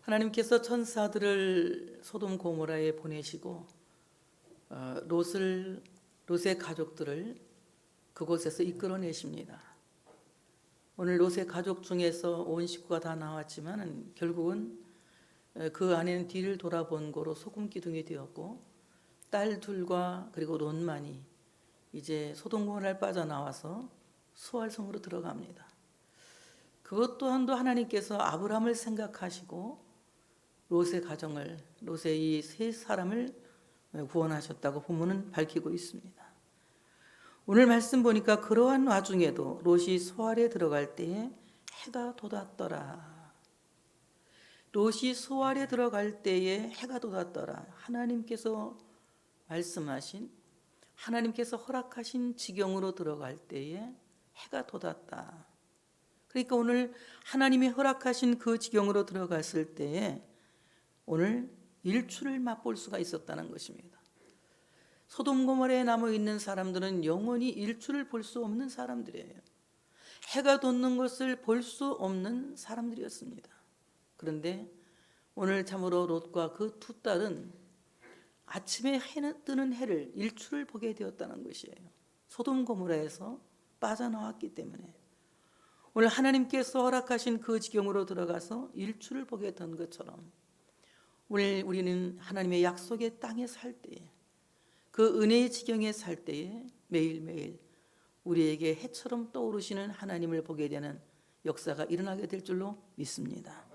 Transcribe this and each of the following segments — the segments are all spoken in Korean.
하나님께서 천사들을 소돔 고모라에 보내시고 롯의 가족들을 그곳에서 이끌어내십니다. 오늘 롯의 가족 중에서 온 식구가 다 나왔지만 결국은 그 아내는 뒤를 돌아본 거로 소금 기둥이 되었고, 딸 둘과 그리고 롯만이 이제 소돔 고모라를 빠져나와서 수알성으로 들어갑니다. 그것 또한도 하나님께서 아브라함을 생각하시고 롯의 가정을, 롯의 이 세 사람을 구원하셨다고 본문은 밝히고 있습니다. 오늘 말씀 보니까 그러한 와중에도 롯이 소알에 들어갈 때에 해가 돋았더라. 롯이 소알에 들어갈 때에 해가 돋았더라. 하나님께서 말씀하신, 하나님께서 허락하신 지경으로 들어갈 때에 해가 돋았다. 그러니까 오늘 하나님이 허락하신 그 지경으로 들어갔을 때에 오늘 일출을 맛볼 수가 있었다는 것입니다. 소돔 고모라에 남아 있는 사람들은 영원히 일출을 볼 수 없는 사람들이에요. 해가 돋는 것을 볼 수 없는 사람들이었습니다. 그런데 오늘 참으로 롯과 그 두 딸은 아침에 뜨는 해를, 일출을 보게 되었다는 것이에요. 소돔 고모라에서 빠져나왔기 때문에 오늘 하나님께서 허락하신 그 지경으로 들어가서 일출을 보게 된 것처럼 우리는 하나님의 약속의 땅에 살 때에, 그 은혜의 지경에 살 때에 매일매일 우리에게 해처럼 떠오르시는 하나님을 보게 되는 역사가 일어나게 될 줄로 믿습니다.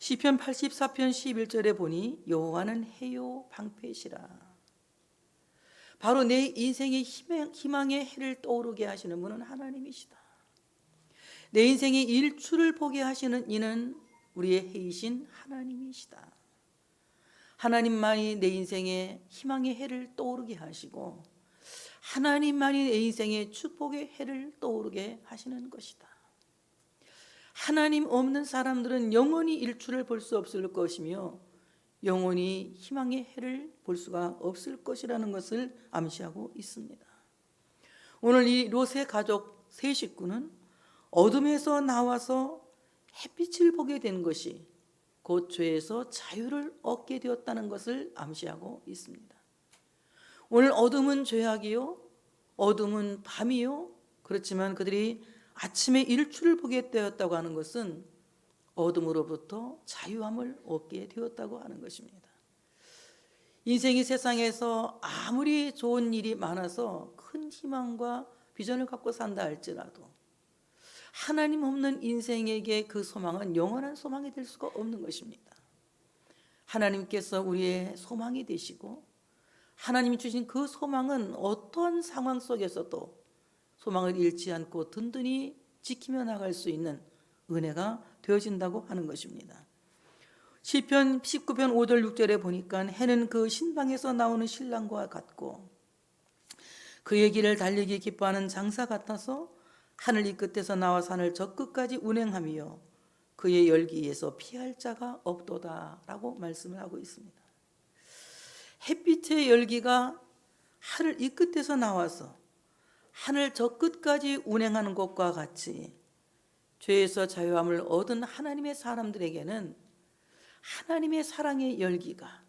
시편 84편 11절에 보니 여호와는 해요 방패시라. 바로 내 인생의 희망의 해를 떠오르게 하시는 분은 하나님이시다. 내 인생의 일출을 보게 하시는 이는 우리의 해이신 하나님이시다. 하나님만이 내 인생의 희망의 해를 떠오르게 하시고 하나님만이 내 인생의 축복의 해를 떠오르게 하시는 것이다. 하나님 없는 사람들은 영원히 일출을 볼 수 없을 것이며 영원히 희망의 해를 볼 수가 없을 것이라는 것을 암시하고 있습니다. 오늘 이 롯의 가족 세 식구는 어둠에서 나와서 햇빛을 보게 된 것이 곧 죄에서 자유를 얻게 되었다는 것을 암시하고 있습니다. 오늘 어둠은 죄악이요, 어둠은 밤이요. 그렇지만 그들이 아침에 일출을 보게 되었다고 하는 것은 어둠으로부터 자유함을 얻게 되었다고 하는 것입니다. 인생이 세상에서 아무리 좋은 일이 많아서 큰 희망과 비전을 갖고 산다 할지라도 하나님 없는 인생에게 그 소망은 영원한 소망이 될 수가 없는 것입니다. 하나님께서 우리의 소망이 되시고 하나님이 주신 그 소망은 어떠한 상황 속에서도 소망을 잃지 않고 든든히 지키며 나갈 수 있는 은혜가 되어진다고 하는 것입니다. 시편 19편 5절 6절에 보니까 해는 그 신방에서 나오는 신랑과 같고 그의 길을 달리기 기뻐하는 장사 같아서 하늘 이 끝에서 나와 산을 저 끝까지 운행하며 그의 열기에서 피할 자가 없도다 라고 말씀을 하고 있습니다. 햇빛의 열기가 하늘 이 끝에서 나와서 하늘 저 끝까지 운행하는 것과 같이 죄에서 자유함을 얻은 하나님의 사람들에게는 하나님의 사랑의 열기가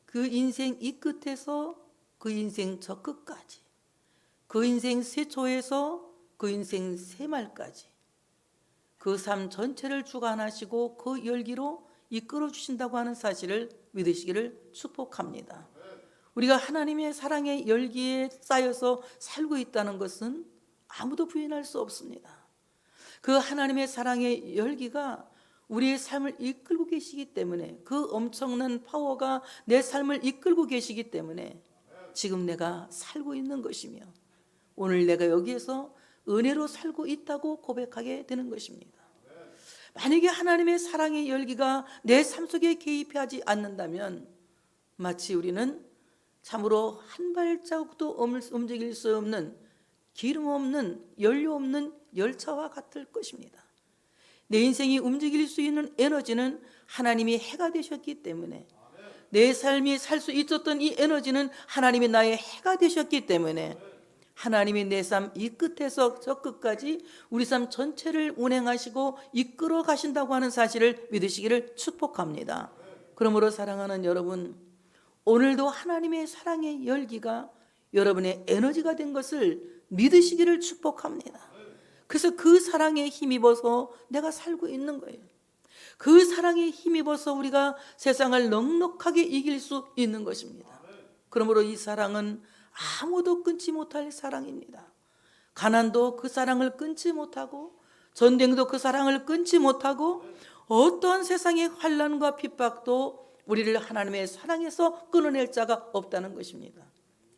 그 인생 이 끝에서 그 인생 저 끝까지, 그 인생 세초에서 그 인생 새말까지 그 삶 전체를 주관하시고 그 열기로 이끌어 주신다고 하는 사실을 믿으시기를 축복합니다. 우리가 하나님의 사랑의 열기에 쌓여서 살고 있다는 것은 아무도 부인할 수 없습니다. 그 하나님의 사랑의 열기가 우리의 삶을 이끌고 계시기 때문에, 그 엄청난 파워가 내 삶을 이끌고 계시기 때문에 지금 내가 살고 있는 것이며 오늘 내가 여기에서 은혜로 살고 있다고 고백하게 되는 것입니다. 만약에 하나님의 사랑의 열기가 내 삶 속에 개입하지 않는다면 마치 우리는 참으로 한 발자국도 움직일 수 없는 기름 없는 연료 없는 열차와 같을 것입니다. 내 인생이 움직일 수 있는 에너지는 하나님이 해가 되셨기 때문에, 내 삶이 살 수 있었던 이 에너지는 하나님이 나의 해가 되셨기 때문에 하나님이 내 삶 이 끝에서 저 끝까지 우리 삶 전체를 운행하시고 이끌어 가신다고 하는 사실을 믿으시기를 축복합니다. 그러므로 사랑하는 여러분, 오늘도 하나님의 사랑의 열기가 여러분의 에너지가 된 것을 믿으시기를 축복합니다. 그래서 그 사랑에 힘입어서 내가 살고 있는 거예요. 그 사랑에 힘입어서 우리가 세상을 넉넉하게 이길 수 있는 것입니다. 그러므로 이 사랑은 아무도 끊지 못할 사랑입니다. 가난도 그 사랑을 끊지 못하고, 전쟁도 그 사랑을 끊지 못하고, 어떠한 세상의 환난과 핍박도 우리를 하나님의 사랑에서 끊어낼 자가 없다는 것입니다.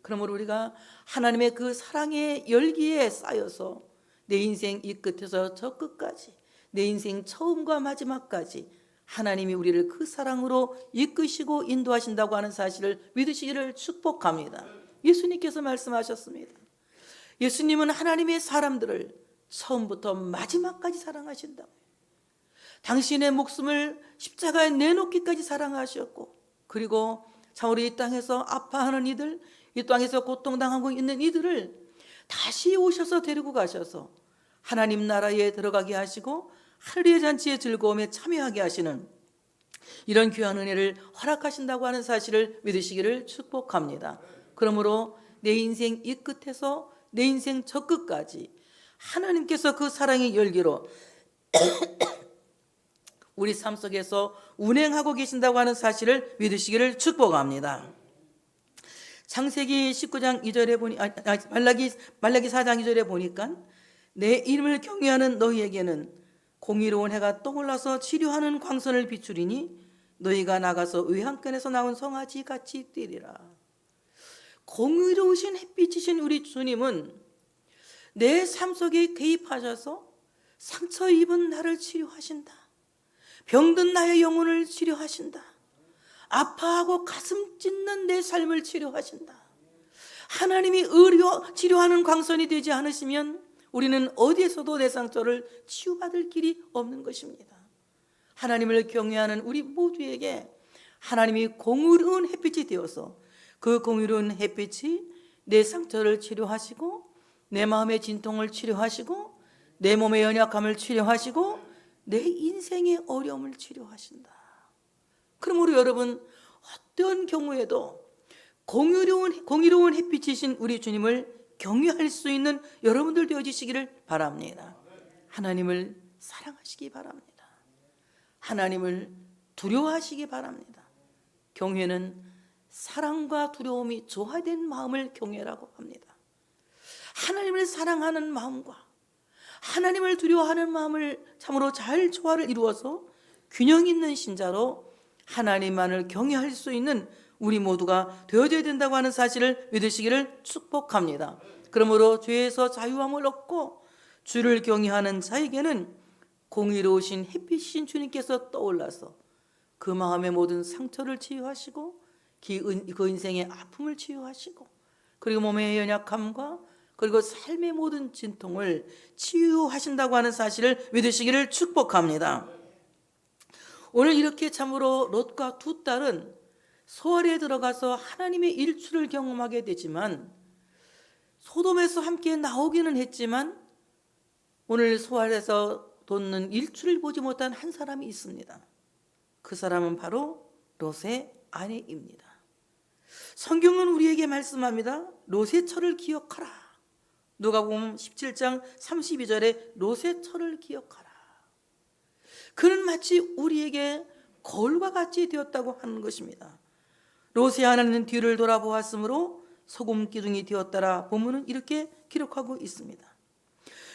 그러므로 우리가 하나님의 그 사랑의 열기에 쌓여서 내 인생 이 끝에서 저 끝까지, 내 인생 처음과 마지막까지 하나님이 우리를 그 사랑으로 이끄시고 인도하신다고 하는 사실을 믿으시기를 축복합니다. 예수님께서 말씀하셨습니다. 예수님은 하나님의 사람들을 처음부터 마지막까지 사랑하신다고요. 당신의 목숨을 십자가에 내놓기까지 사랑하셨고, 그리고 참으로 이 땅에서 아파하는 이들, 이 땅에서 고통당하고 있는 이들을 다시 오셔서 데리고 가셔서 하나님 나라에 들어가게 하시고 하늘의 잔치의 즐거움에 참여하게 하시는 이런 귀한 은혜를 허락하신다고 하는 사실을 믿으시기를 축복합니다. 그러므로 내 인생 이 끝에서 내 인생 저 끝까지 하나님께서 그 사랑의 열기로 우리 삶 속에서 운행하고 계신다고 하는 사실을 믿으시기를 축복합니다. 창세기 19장 2절에 보니 말라기 4장 2절에 보니까 내 이름을 경외하는 너희에게는 공의로운 해가 떠올라서 치료하는 광선을 비추리니 너희가 나가서 외양간에서 나온 송아지 같이 뛰리라. 공의로우신 햇빛이신 우리 주님은 내 삶 속에 개입하셔서 상처 입은 나를 치료하신다. 병든 나의 영혼을 치료하신다. 아파하고 가슴 찢는 내 삶을 치료하신다. 하나님이 치료하는 광선이 되지 않으시면 우리는 어디에서도 내 상처를 치유받을 길이 없는 것입니다. 하나님을 경외하는 우리 모두에게 하나님이 공의로운 햇빛이 되어서 그 공의로운 햇빛이 내 상처를 치료하시고 내 마음의 진통을 치료하시고 내 몸의 연약함을 치료하시고 내 인생의 어려움을 치료하신다. 그러므로 여러분, 어떤 경우에도 공의로운 햇빛이신 우리 주님을 경외할 수 있는 여러분들 되어지시기를 바랍니다. 하나님을 사랑하시기 바랍니다. 하나님을 두려워하시기 바랍니다. 경외는 사랑과 두려움이 조화된 마음을 경외라고 합니다. 하나님을 사랑하는 마음과 하나님을 두려워하는 마음을 참으로 잘 조화를 이루어서 균형 있는 신자로 하나님만을 경외할 수 있는 우리 모두가 되어져야 된다고 하는 사실을 믿으시기를 축복합니다. 그러므로 죄에서 자유함을 얻고 주를 경외하는 자에게는 공의로우신 햇빛이신 주님께서 떠올라서 그 마음의 모든 상처를 치유하시고 그 인생의 아픔을 치유하시고 그리고 몸의 연약함과 그리고 삶의 모든 진통을 치유하신다고 하는 사실을 믿으시기를 축복합니다. 오늘 이렇게 참으로 롯과 두 딸은 소알에 들어가서 하나님의 일출을 경험하게 되지만 소돔에서 함께 나오기는 했지만 오늘 소알에서 돋는 일출을 보지 못한 한 사람이 있습니다. 그 사람은 바로 롯의 아내입니다. 성경은 우리에게 말씀합니다. 롯의 철을 기억하라. 누가복음 17장 32절에 롯의 철을 기억하라. 그는 마치 우리에게 거울과 같이 되었다고 하는 것입니다. 롯의 아내는 뒤를 돌아보았으므로 소금 기둥이 되었더라. 본문은 이렇게 기록하고 있습니다.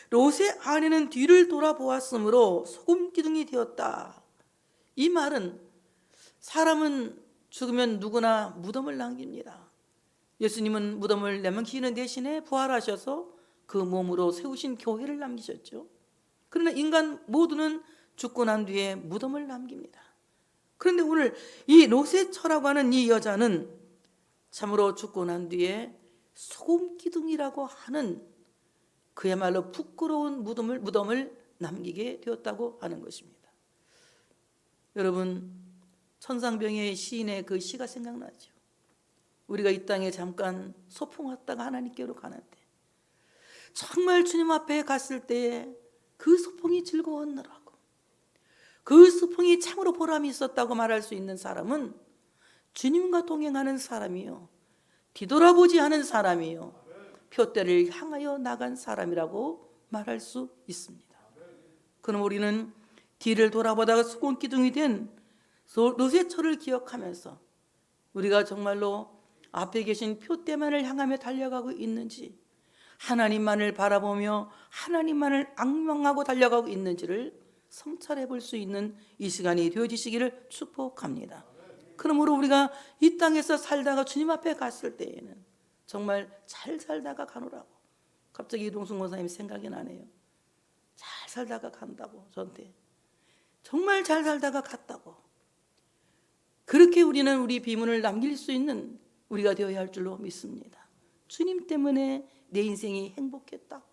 롯의 아내는 뒤를 돌아보았으므로 소금 기둥이 되었다. 이 말은 사람은 죽으면 누구나 무덤을 남깁니다. 예수님은 무덤을 남기는 대신에 부활하셔서 그 몸으로 세우신 교회를 남기셨죠. 그러나 인간 모두는 죽고 난 뒤에 무덤을 남깁니다. 그런데 오늘 이 롯의 처라고 하는 이 여자는 참으로 죽고 난 뒤에 소금 기둥이라고 하는 그야말로 부끄러운 무덤을 남기게 되었다고 하는 것입니다. 여러분, 천상병의 시인의 그 시가 생각나죠. 우리가 이 땅에 잠깐 소풍 왔다가 하나님께로 가는데 정말 주님 앞에 갔을 때에 그 소풍이 즐거웠느라고, 그 소풍이 참으로 보람이 있었다고 말할 수 있는 사람은 주님과 동행하는 사람이요, 뒤돌아보지 않은 사람이요, 표대를 향하여 나간 사람이라고 말할 수 있습니다. 그럼 우리는 뒤를 돌아보다가 수군기둥이 된 노새철을 기억하면서 우리가 정말로 앞에 계신 표대만을 향하며 달려가고 있는지, 하나님만을 바라보며 하나님만을 앙망하고 달려가고 있는지를 성찰해 볼 수 있는 이 시간이 되어지시기를 축복합니다. 그러므로 우리가 이 땅에서 살다가 주님 앞에 갔을 때에는 정말 잘 살다가 가노라고. 갑자기 이동순 권사님 생각이 나네요. 잘 살다가 간다고, 저한테 정말 잘 살다가 갔다고. 그렇게 우리는 우리 비문을 남길 수 있는 우리가 되어야 할 줄로 믿습니다. 주님 때문에 내 인생이 행복했다고,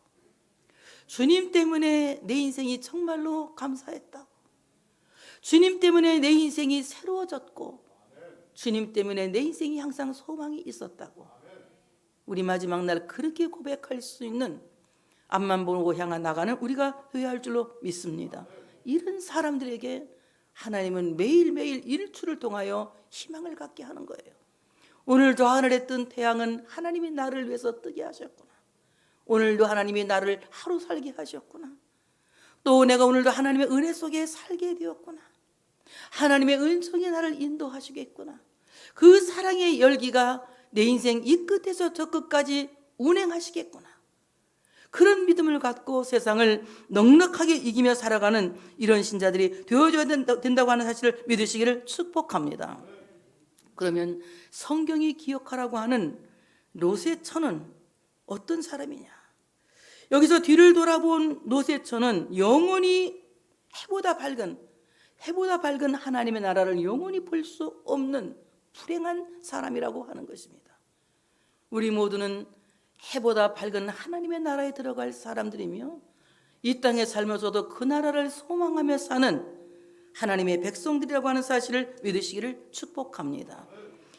주님 때문에 내 인생이 정말로 감사했다고, 주님 때문에 내 인생이 새로워졌고, 주님 때문에 내 인생이 항상 소망이 있었다고. 우리 마지막 날 그렇게 고백할 수 있는, 앞만 보고 향해 나가는 우리가 되어야 할 줄로 믿습니다. 이런 사람들에게 하나님은 매일매일 일주를 통하여 희망을 갖게 하는 거예요. 오늘도 하늘에 뜬 태양은 하나님이 나를 위해서 뜨게 하셨구나. 오늘도 하나님이 나를 하루 살게 하셨구나. 또 내가 오늘도 하나님의 은혜 속에 살게 되었구나. 하나님의 은총이 나를 인도하시겠구나. 그 사랑의 열기가 내 인생 이 끝에서 저 끝까지 운행하시겠구나. 그런 믿음을 갖고 세상을 넉넉하게 이기며 살아가는 이런 신자들이 되어줘야 된다고 하는 사실을 믿으시기를 축복합니다. 그러면 성경이 기억하라고 하는 노새처는 어떤 사람이냐? 여기서 뒤를 돌아본 노새처는 영원히 해보다 밝은 하나님의 나라를 영원히 볼 수 없는 불행한 사람이라고 하는 것입니다. 우리 모두는 해보다 밝은 하나님의 나라에 들어갈 사람들이며 이 땅에 살면서도 그 나라를 소망하며 사는 하나님의 백성들이라고 하는 사실을 믿으시기를 축복합니다.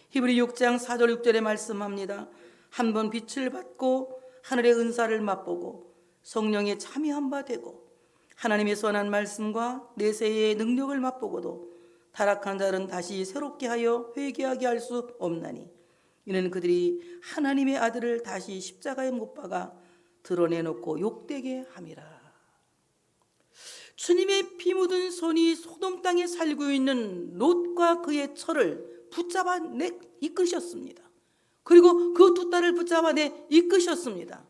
히브리 6장 4절 6절에 말씀합니다. 한번 빛을 받고 하늘의 은사를 맛보고 성령에 참여한 바 되고 하나님의 선한 말씀과 내세의 능력을 맛보고도 타락한 자는 다시 새롭게 하여 회개하게 할 수 없나니 이는 그들이 하나님의 아들을 다시 십자가에 못 박아 드러내놓고 욕되게 함이라. 주님의 피 묻은 손이 소돔 땅에 살고 있는 롯과 그의 처를 붙잡아 이끄셨습니다. 그리고 그 두 딸을 붙잡아 이끄셨습니다.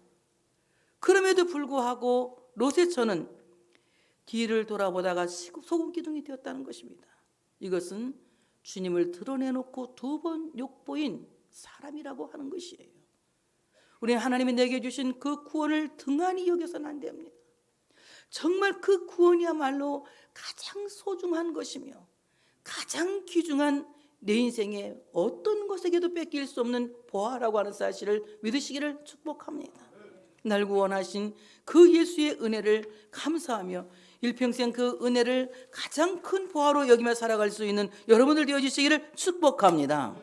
그럼에도 불구하고 롯의 처는 뒤를 돌아보다가 소금 기둥이 되었다는 것입니다. 이것은 주님을 드러내놓고 두 번 욕보인 사람이라고 하는 것이에요. 우리는 하나님이 내게 주신 그 구원을 등한히 여겨서는 안 됩니다. 정말 그 구원이야말로 가장 소중한 것이며 가장 귀중한 내 인생의 어떤 것에게도 뺏길 수 없는 보화라고 하는 사실을 믿으시기를 축복합니다. 날 구원하신 그 예수의 은혜를 감사하며 일평생 그 은혜를 가장 큰 보화로 여기며 살아갈 수 있는 여러분들 되어주시기를 축복합니다.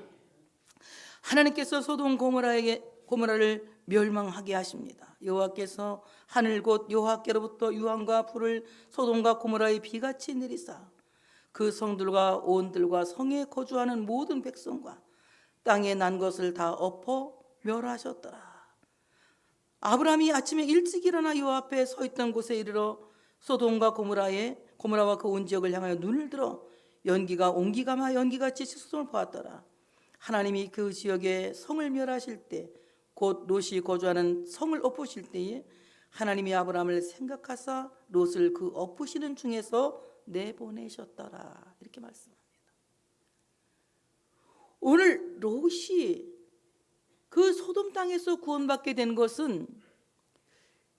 하나님께서 소돔 고모라를 멸망하게 하십니다. 여호와께서 하늘 곧 여호와께로부터 유황과 불을 소돔과 고모라의 비같이 내리사 그 성들과 온들과 성에 거주하는 모든 백성과 땅에 난 것을 다 엎어 멸하셨더라. 아브라함이 아침에 일찍 일어나 여호와 앞에 서 있던 곳에 이르러 소돔과 고모라와 그 온 지역을 향하여 눈을 들어 온기가마 연기같이 시소돔을 보았더라. 하나님이 그 지역에 성을 멸하실 때 곧 롯이 거주하는 성을 엎으실 때에 하나님이 아브라함을 생각하사 롯을 그 엎으시는 중에서 내보내셨더라. 이렇게 말씀합니다. 오늘 롯이 그 소돔 땅에서 구원받게 된 것은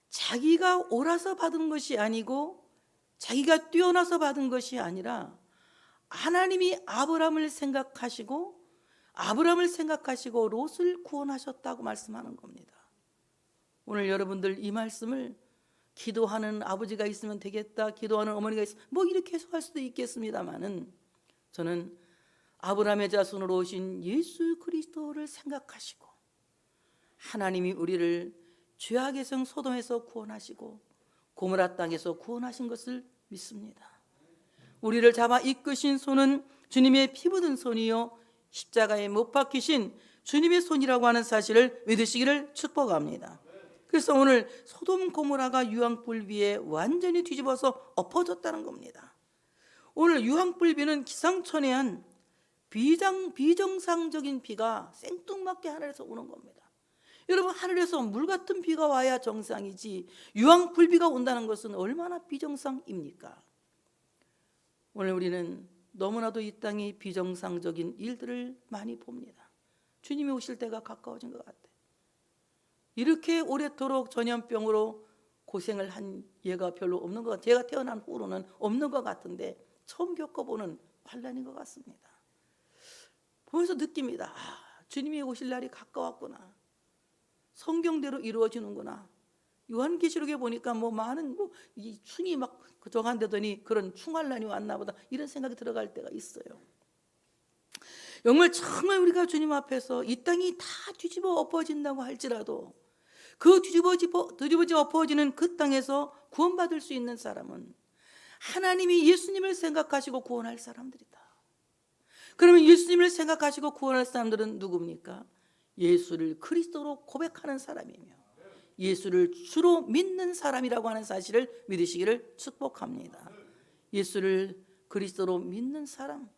자기가 옳아서 받은 것이 아니고 자기가 뛰어나서 받은 것이 아니라 하나님이 아브라함을 생각하시고 롯을 구원하셨다고 말씀하는 겁니다. 오늘 여러분들 이 말씀을 기도하는 아버지가 있으면 되겠다, 기도하는 어머니가 있으면 이렇게 해석할 수도 있겠습니다만은 저는 아브라함의 자손으로 오신 예수 그리스도를 생각하시고 하나님이 우리를 죄악의 성 소돔에서 구원하시고 고모라 땅에서 구원하신 것을 믿습니다. 우리를 잡아 이끄신 손은 주님의 피 묻은 손이요 십자가에 못 박히신 주님의 손이라고 하는 사실을 믿으시기를 축복합니다. 그래서 오늘 소돔 고모라가 유황불비에 완전히 뒤집어서 엎어졌다는 겁니다. 오늘 유황불비는 기상천외한 비정상적인 비가 생뚱맞게 하늘에서 오는 겁니다. 여러분, 하늘에서 물 같은 비가 와야 정상이지 유황불비가 온다는 것은 얼마나 비정상입니까? 오늘 우리는 너무나도 이 땅이 비정상적인 일들을 많이 봅니다. 주님이 오실 때가 가까워진 것 같아요. 이렇게 오래도록 전염병으로 고생을 한 예가 별로 없는 것 같아요. 제가 태어난 후로는 없는 것 같은데 처음 겪어보는 환난인 것 같습니다. 보면서 느낍니다. 주님이 오실 날이 가까웠구나. 성경대로 이루어지는구나. 요한계시록에 보니까 많은 이 충이 막 저간되더니 그런 충환란이 왔나 보다, 이런 생각이 들어갈 때가 있어요. 정말 우리가 주님 앞에서 이 땅이 다 뒤집어 엎어진다고 할지라도 그 뒤집어져 엎어지는 그 땅에서 구원받을 수 있는 사람은 하나님이 예수님을 생각하시고 구원할 사람들이다. 그러면 예수님을 생각하시고 구원할 사람들은 누굽니까? 예수를 그리스도로 고백하는 사람이며 예수를 주로 믿는 사람이라고 하는 사실을 믿으시기를 축복합니다. 예수를 그리스도로 믿는 사람,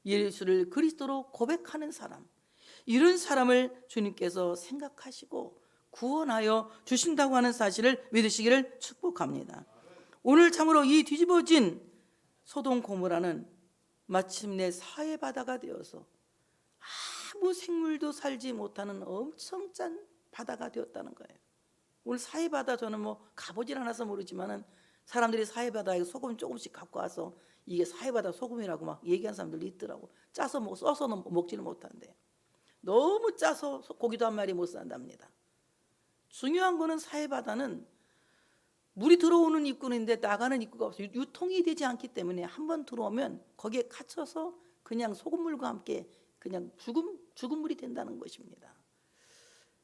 예수를 그리스도로 고백하는 사람, 이런 사람을 주님께서 생각하시고 구원하여 주신다고 하는 사실을 믿으시기를 축복합니다. 오늘 참으로 이 뒤집어진 소돔 고모라는 마침내 사해바다가 되어서 아무 생물도 살지 못하는 엄청 짠 바다가 되었다는 거예요. 오늘 사해바다, 저는 가보질 않아서 모르지만은 사람들이 사해바다에 소금 조금씩 갖고 와서 이게 사해바다 소금이라고 막 얘기하는 사람들이 있더라고. 짜서 써서는 먹지를 못한대. 너무 짜서 고기도 한 마리 못 산답니다. 중요한 거는 사해바다는 물이 들어오는 입구인데 나가는 입구가 없어요. 유통이 되지 않기 때문에 한번 들어오면 거기에 갇혀서 그냥 소금물과 함께 그냥 죽은 물이 된다는 것입니다.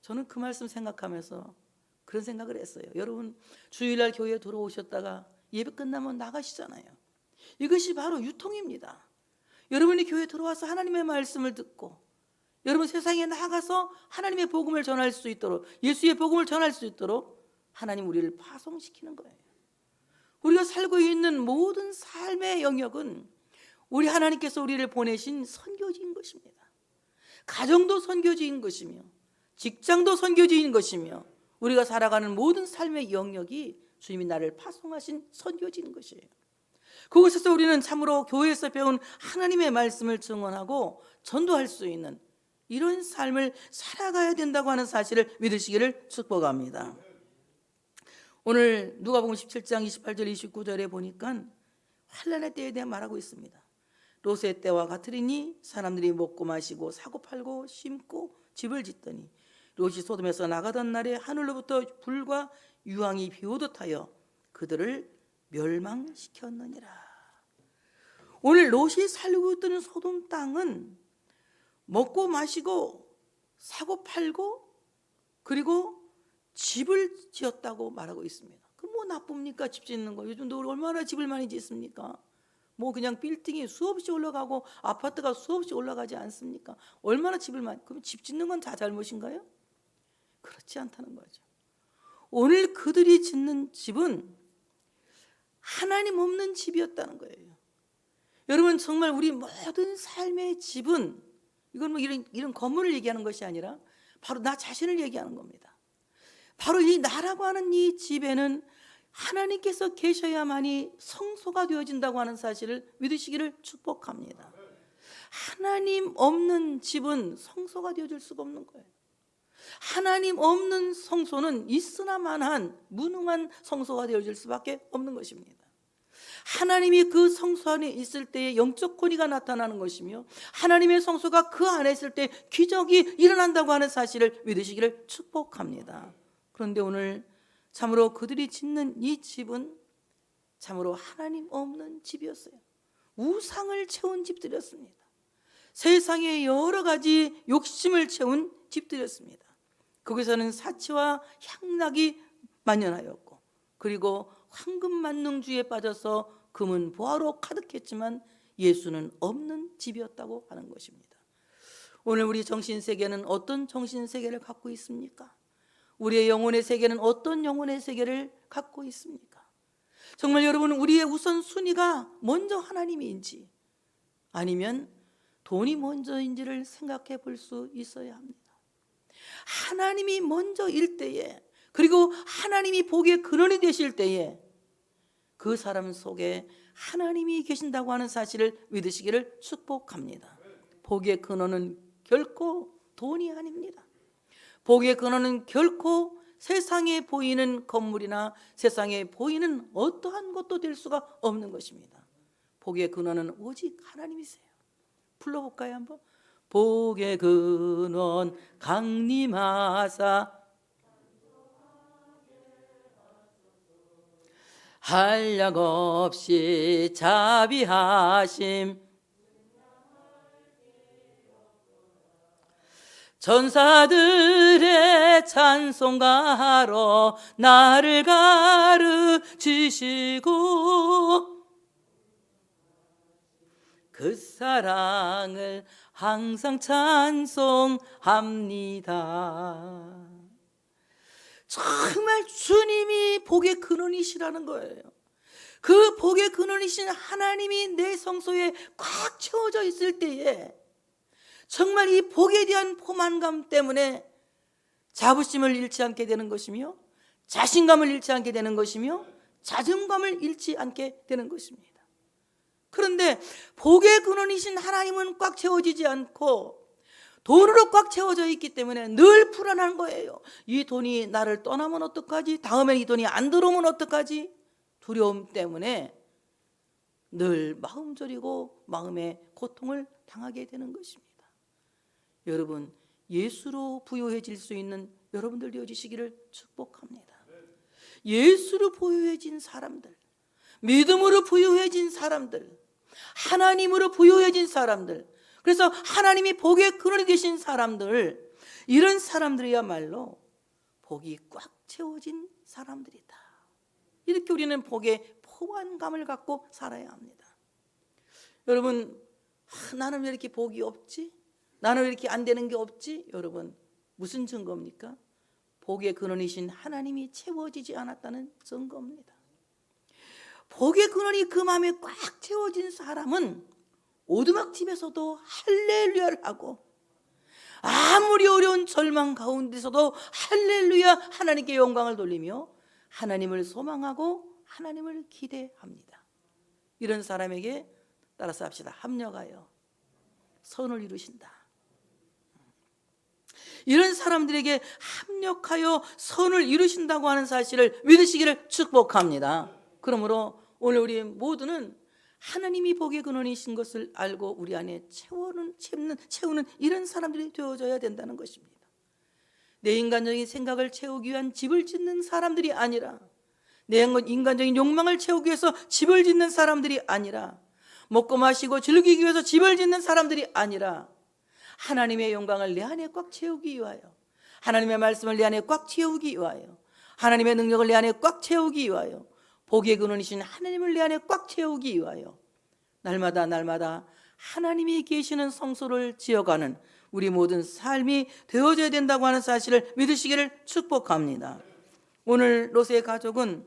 저는 그 말씀 생각하면서 그런 생각을 했어요. 여러분, 주일날 교회에 들어오셨다가 예배 끝나면 나가시잖아요. 이것이 바로 유통입니다. 여러분이 교회에 들어와서 하나님의 말씀을 듣고 여러분 세상에 나가서 하나님의 복음을 전할 수 있도록, 예수의 복음을 전할 수 있도록 하나님 우리를 파송시키는 거예요. 우리가 살고 있는 모든 삶의 영역은 우리 하나님께서 우리를 보내신 선교지인 것입니다. 가정도 선교지인 것이며 직장도 선교지인 것이며 우리가 살아가는 모든 삶의 영역이 주님이 나를 파송하신 선교지인 것이에요. 그곳에서 우리는 참으로 교회에서 배운 하나님의 말씀을 증언하고 전도할 수 있는 이런 삶을 살아가야 된다고 하는 사실을 믿으시기를 축복합니다. 오늘 누가복음 17장 28절 29절에 보니까 환난의 때에 대해 말하고 있습니다. 롯의 때와 같으리니 사람들이 먹고 마시고 사고 팔고 심고 집을 짓더니 롯이 소돔에서 나가던 날에 하늘로부터 불과 유황이 비오듯 하여 그들을 멸망시켰느니라. 오늘 롯이 살고 있던 소돔 땅은 먹고 마시고 사고 팔고 그리고 집을 지었다고 말하고 있습니다. 그럼 나쁩니까? 집 짓는 거. 요즘도 얼마나 집을 많이 짓습니까? 그냥 빌딩이 수없이 올라가고 아파트가 수없이 올라가지 않습니까? 얼마나 집을 많이. 그럼 집 짓는 건 다 잘못인가요? 그렇지 않다는 거죠. 오늘 그들이 짓는 집은 하나님 없는 집이었다는 거예요. 여러분, 정말 우리 모든 삶의 집은 이건 이런 건물을 얘기하는 것이 아니라 바로 나 자신을 얘기하는 겁니다. 바로 이 나라고 하는 이 집에는 하나님께서 계셔야만이 성소가 되어진다고 하는 사실을 믿으시기를 축복합니다. 하나님 없는 집은 성소가 되어질 수가 없는 거예요. 하나님 없는 성소는 있으나마나한 무능한 성소가 되어질 수밖에 없는 것입니다. 하나님이 그 성소 안에 있을 때에 영적 권위가 나타나는 것이며 하나님의 성소가 그 안에 있을 때 기적이 일어난다고 하는 사실을 믿으시기를 축복합니다. 그런데 오늘 참으로 그들이 짓는 이 집은 참으로 하나님 없는 집이었어요. 우상을 채운 집들이었습니다. 세상에 여러 가지 욕심을 채운 집들이었습니다. 거기서는 사치와 향락이 만연하였고, 그리고 황금 만능주의에 빠져서 금은 보화로 가득했지만 예수는 없는 집이었다고 하는 것입니다. 오늘 우리 정신세계는 어떤 정신세계를 갖고 있습니까? 우리의 영혼의 세계는 어떤 영혼의 세계를 갖고 있습니까? 정말 여러분, 우리의 우선순위가 먼저 하나님인지 아니면 돈이 먼저인지를 생각해 볼 수 있어야 합니다. 하나님이 먼저일 때에, 그리고 하나님이 복의 근원이 되실 때에 그 사람 속에 하나님이 계신다고 하는 사실을 믿으시기를 축복합니다. 복의 근원은 결코 돈이 아닙니다. 복의 근원은 결코 세상에 보이는 건물이나 세상에 보이는 어떠한 것도 될 수가 없는 것입니다. 복의 근원은 오직 하나님이세요. 불러볼까요 한번? 복의 근원 강림하사 한량 없이 자비하심 전사들의 찬송가로 나를 가르치시고 그 사랑을 항상 찬송합니다. 정말 주님이 복의 근원이시라는 거예요. 그 복의 근원이신 하나님이 내 성소에 꽉 채워져 있을 때에 정말 이 복에 대한 포만감 때문에 자부심을 잃지 않게 되는 것이며, 자신감을 잃지 않게 되는 것이며, 자존감을 잃지 않게 되는 것입니다. 그런데 복의 근원이신 하나님은 꽉 채워지지 않고 돈으로 꽉 채워져 있기 때문에 늘 불안한 거예요. 이 돈이 나를 떠나면 어떡하지? 다음에 이 돈이 안 들어오면 어떡하지? 두려움 때문에 늘 마음 졸이고 마음의 고통을 당하게 되는 것입니다. 여러분, 예수로 부유해질 수 있는 여러분들 되어주시기를 축복합니다. 예수로 부유해진 사람들, 믿음으로 부유해진 사람들, 하나님으로 부유해진 사람들, 그래서 하나님이 복의 근원이 되신 사람들, 이런 사람들이야말로 복이 꽉 채워진 사람들이다. 이렇게 우리는 복의 포만감을 갖고 살아야 합니다. 여러분, 나는 왜 이렇게 복이 없지? 나는 왜 이렇게 안 되는 게 없지? 여러분, 무슨 증거입니까? 복의 근원이신 하나님이 채워지지 않았다는 증거입니다. 복의 근원이 그 마음에 꽉 채워진 사람은 오두막집에서도 할렐루야를 하고, 아무리 어려운 절망 가운데서도 할렐루야 하나님께 영광을 돌리며 하나님을 소망하고 하나님을 기대합니다. 이런 사람에게 따라서 합시다. 합력하여 선을 이루신다. 이런 사람들에게 합력하여 선을 이루신다고 하는 사실을 믿으시기를 축복합니다. 그러므로 오늘 우리 모두는 하나님이 복의 근원이신 것을 알고 우리 안에 채우는 이런 사람들이 되어져야 된다는 것입니다. 내 인간적인 생각을 채우기 위한 집을 짓는 사람들이 아니라, 내 인간적인 욕망을 채우기 위해서 집을 짓는 사람들이 아니라, 먹고 마시고 즐기기 위해서 집을 짓는 사람들이 아니라, 하나님의 영광을 내 안에 꽉 채우기 위하여, 하나님의 말씀을 내 안에 꽉 채우기 위하여, 하나님의 능력을 내 안에 꽉 채우기 위하여, 복의 근원이신 하나님을 내 안에 꽉 채우기 위하여 날마다 하나님이 계시는 성소를 지어가는 우리 모든 삶이 되어져야 된다고 하는 사실을 믿으시기를 축복합니다. 오늘 롯의 가족은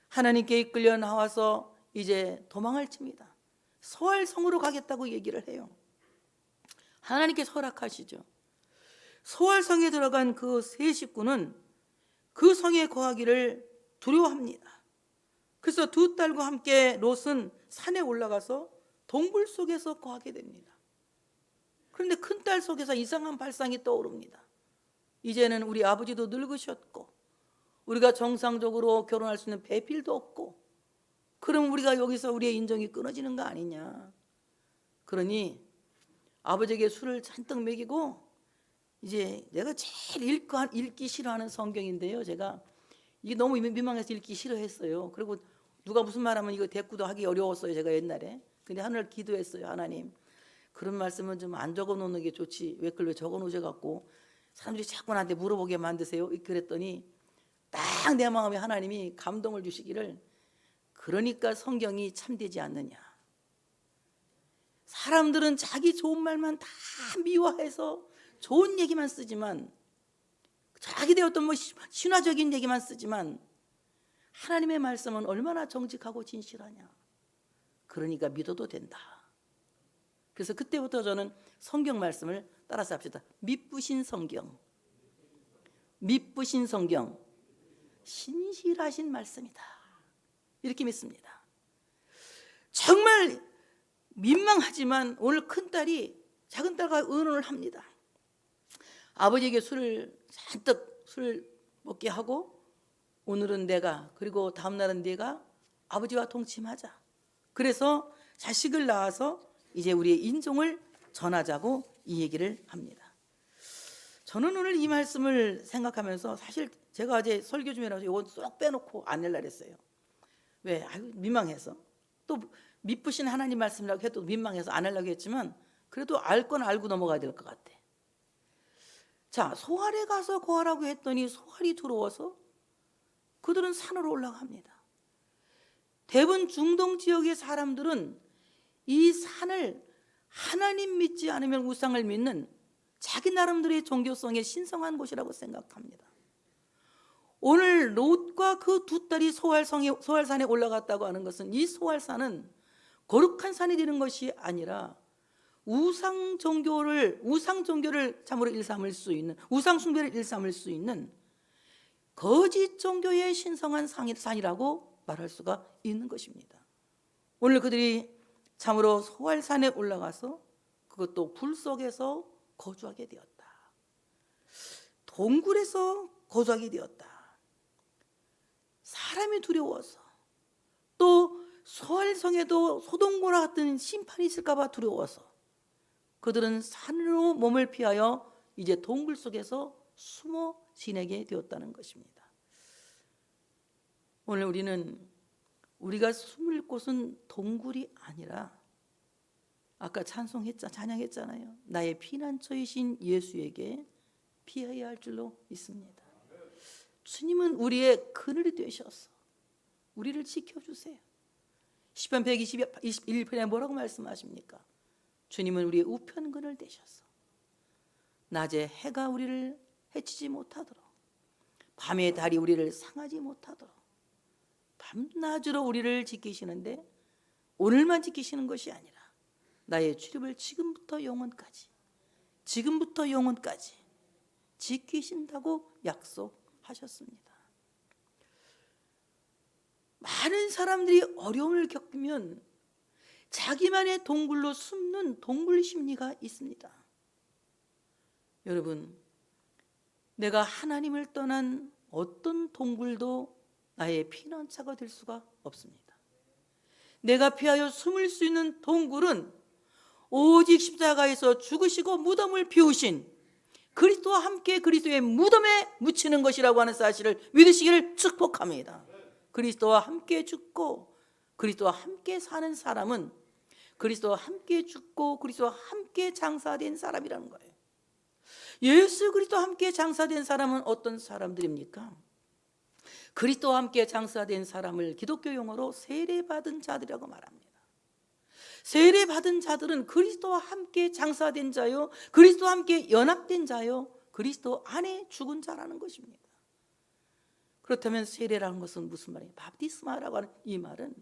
하나님께 이끌려 나와서 이제 도망을 칩니다. 소알성으로 가겠다고 얘기를 해요. 하나님께서 허락하시죠. 소알성에 들어간 그 세 식구는 그 성에 거하기를 두려워합니다. 그래서 두 딸과 함께 롯은 산에 올라가서 동굴 속에서 거하게 됩니다. 그런데 큰딸 속에서 이상한 발상이 떠오릅니다. 이제는 우리 아버지도 늙으셨고 우리가 정상적으로 결혼할 수 있는 배필도 없고, 그럼 우리가 여기서 우리의 인정이 끊어지는 거 아니냐. 그러니 아버지에게 술을 잔뜩 먹이고, 이제 내가 제일 읽기 싫어하는 성경인데요, 제가 이게 너무 민망해서 읽기 싫어했어요. 그리고 누가 무슨 말하면 이거 대꾸도 하기 어려웠어요, 제가 옛날에. 근데 하늘 기도했어요. 하나님, 그런 말씀은 좀 안 적어 놓는 게 좋지, 왜 그걸 왜 적어 놓으셔갖고 사람들이 자꾸 나한테 물어보게 만드세요. 그랬더니 딱 내 마음에 하나님이 감동을 주시기를, 그러니까 성경이 참되지 않느냐. 사람들은 자기 좋은 말만 다 미화해서 좋은 얘기만 쓰지만, 자기들 어떤 신화적인 얘기만 쓰지만, 하나님의 말씀은 얼마나 정직하고 진실하냐. 그러니까 믿어도 된다. 그래서 그때부터 저는 성경 말씀을 따라서 합시다. 미쁘신 성경, 미쁘신 성경, 신실하신 말씀이다, 이렇게 믿습니다. 정말 민망하지만 오늘 큰딸이 작은딸과 의논을 합니다. 아버지에게 술을 잔뜩 술 먹게 하고, 오늘은 내가, 그리고 다음날은 네가 아버지와 동침하자. 그래서 자식을 낳아서 이제 우리의 인종을 전하자고 이 얘기를 합니다. 저는 오늘 이 말씀을 생각하면서, 사실 제가 어제 설교 중이라서 이건 쏙 빼놓고 안 내려고 했어요. 왜? 아유, 민망해서. 또 미쁘신 하나님 말씀이라고 해도 민망해서 안 하려고 했지만, 그래도 알 건 알고 넘어가야 될 것 같아. 자, 소알에 가서 거하라고 했더니 소알이 들어와서 그들은 산으로 올라갑니다. 대부분 중동 지역의 사람들은 이 산을 하나님 믿지 않으면 우상을 믿는 자기 나름대로의 종교성에 신성한 곳이라고 생각합니다. 오늘 롯과 그 두 딸이 소알산에 올라갔다고 하는 것은, 이 소알산은 거룩한 산이 되는 것이 아니라 우상 종교를 참으로 일삼을 수 있는, 우상 숭배를 일삼을 수 있는 거짓 종교의 신성한 산이라고 말할 수가 있는 것입니다. 오늘 그들이 참으로 소알산에 올라가서, 그것도 불 속에서 거주하게 되었다. 동굴에서 거주하게 되었다. 사람이 두려워서, 또 소알성에도 소돔과 같은 심판이 있을까 봐 두려워서 그들은 산으로 몸을 피하여 이제 동굴 속에서 숨어 지내게 되었다는 것입니다. 오늘 우리가 숨을 곳은 동굴이 아니라, 아까 찬양했잖아요. 나의 피난처이신 예수에게 피해야 할 줄로 믿습니다. 주님은 우리의 그늘이 되셔서 우리를 지켜주세요. 시편 121편에 뭐라고 말씀하십니까? 주님은 우리의 우편 그늘 되셔서 낮에 해가 우리를 해치지 못하도록, 밤에 달이 우리를 상하지 못하도록 밤낮으로 우리를 지키시는데, 오늘만 지키시는 것이 아니라 나의 출입을 지금부터 영원까지 지키신다고 약속하셨습니다. 많은 사람들이 어려움을 겪으면 자기만의 동굴로 숨는 동굴 심리가 있습니다. 여러분, 내가 하나님을 떠난 어떤 동굴도 나의 피난처가 될 수가 없습니다. 내가 피하여 숨을 수 있는 동굴은 오직 십자가에서 죽으시고 무덤을 비우신 그리스도와 함께 그리스도의 무덤에 묻히는 것이라고 하는 사실을 믿으시기를 축복합니다. 그리스도와 함께 죽고 그리스도와 함께 사는 사람은 그리스도와 함께 죽고 그리스도와 함께 장사된 사람이라는 거예요. 예수 그리스도와 함께 장사된 사람은 어떤 사람들입니까? 그리스도와 함께 장사된 사람을 기독교 용어로 세례받은 자들이라고 말합니다. 세례받은 자들은 그리스도와 함께 장사된 자요, 그리스도와 함께 연합된 자요, 그리스도 안에 죽은 자라는 것입니다. 그렇다면 세례라는 것은 무슨 말이에요? 바프티스마라고 하는 이 말은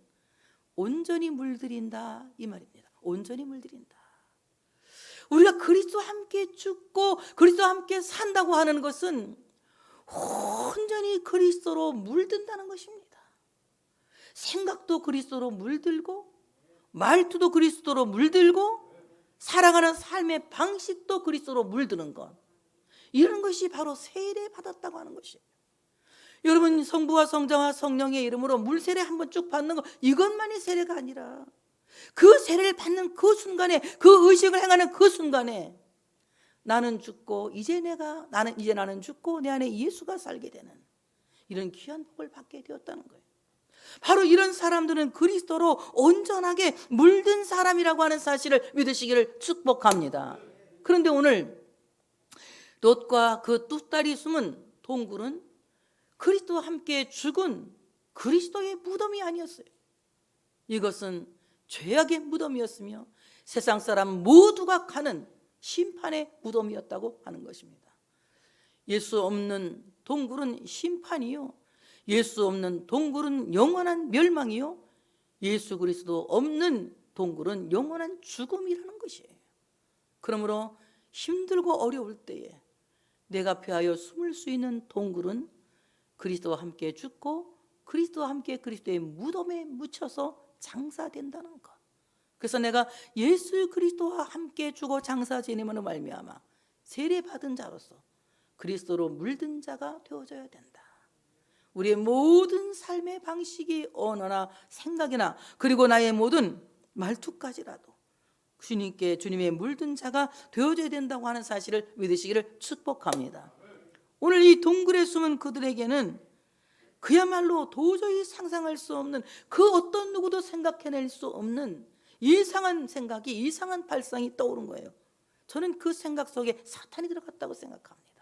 온전히 물들인다, 이 말입니다. 온전히 물들인다. 우리가 그리스도와 함께 죽고 그리스도와 함께 산다고 하는 것은 온전히 그리스도로 물든다는 것입니다. 생각도 그리스도로 물들고, 말투도 그리스도로 물들고, 살아가는 삶의 방식도 그리스도로 물드는 것, 이런 것이 바로 세례받았다고 하는 것이에요. 여러분, 성부와 성자와 성령의 이름으로 물세례 한번 쭉 받는 것, 이것만이 세례가 아니라 그 세례를 받는 그 순간에, 그 의식을 행하는 그 순간에 나는 죽고 나는 죽고 내 안에 예수가 살게 되는 이런 귀한 복을 받게 되었다는 거예요. 바로 이런 사람들은 그리스도로 온전하게 물든 사람이라고 하는 사실을 믿으시기를 축복합니다. 그런데 오늘 롯과 그 두 딸이 숨은 동굴은 그리스도와 함께 죽은 그리스도의 무덤이 아니었어요. 이것은 죄악의 무덤이었으며 세상 사람 모두가 가는 심판의 무덤이었다고 하는 것입니다. 예수 없는 동굴은 심판이요, 예수 없는 동굴은 영원한 멸망이요, 예수 그리스도 없는 동굴은 영원한 죽음이라는 것이에요. 그러므로 힘들고 어려울 때에 내가 피하여 숨을 수 있는 동굴은 그리스도와 함께 죽고 그리스도와 함께 그리스도의 무덤에 묻혀서 장사된다는 것. 그래서 내가 예수 그리스도와 함께 죽어 장사 지내므로 말미암아 세례받은 자로서 그리스도로 물든 자가 되어져야 된다. 우리의 모든 삶의 방식이, 언어나 생각이나 그리고 나의 모든 말투까지라도 주님께, 주님의 물든 자가 되어져야 된다고 하는 사실을 믿으시기를 축복합니다. 오늘 이 동굴에 숨은 그들에게는 그야말로 도저히 상상할 수 없는, 그 어떤 누구도 생각해낼 수 없는 이상한 생각이, 이상한 발상이 떠오른 거예요. 저는 그 생각 속에 사탄이 들어갔다고 생각합니다.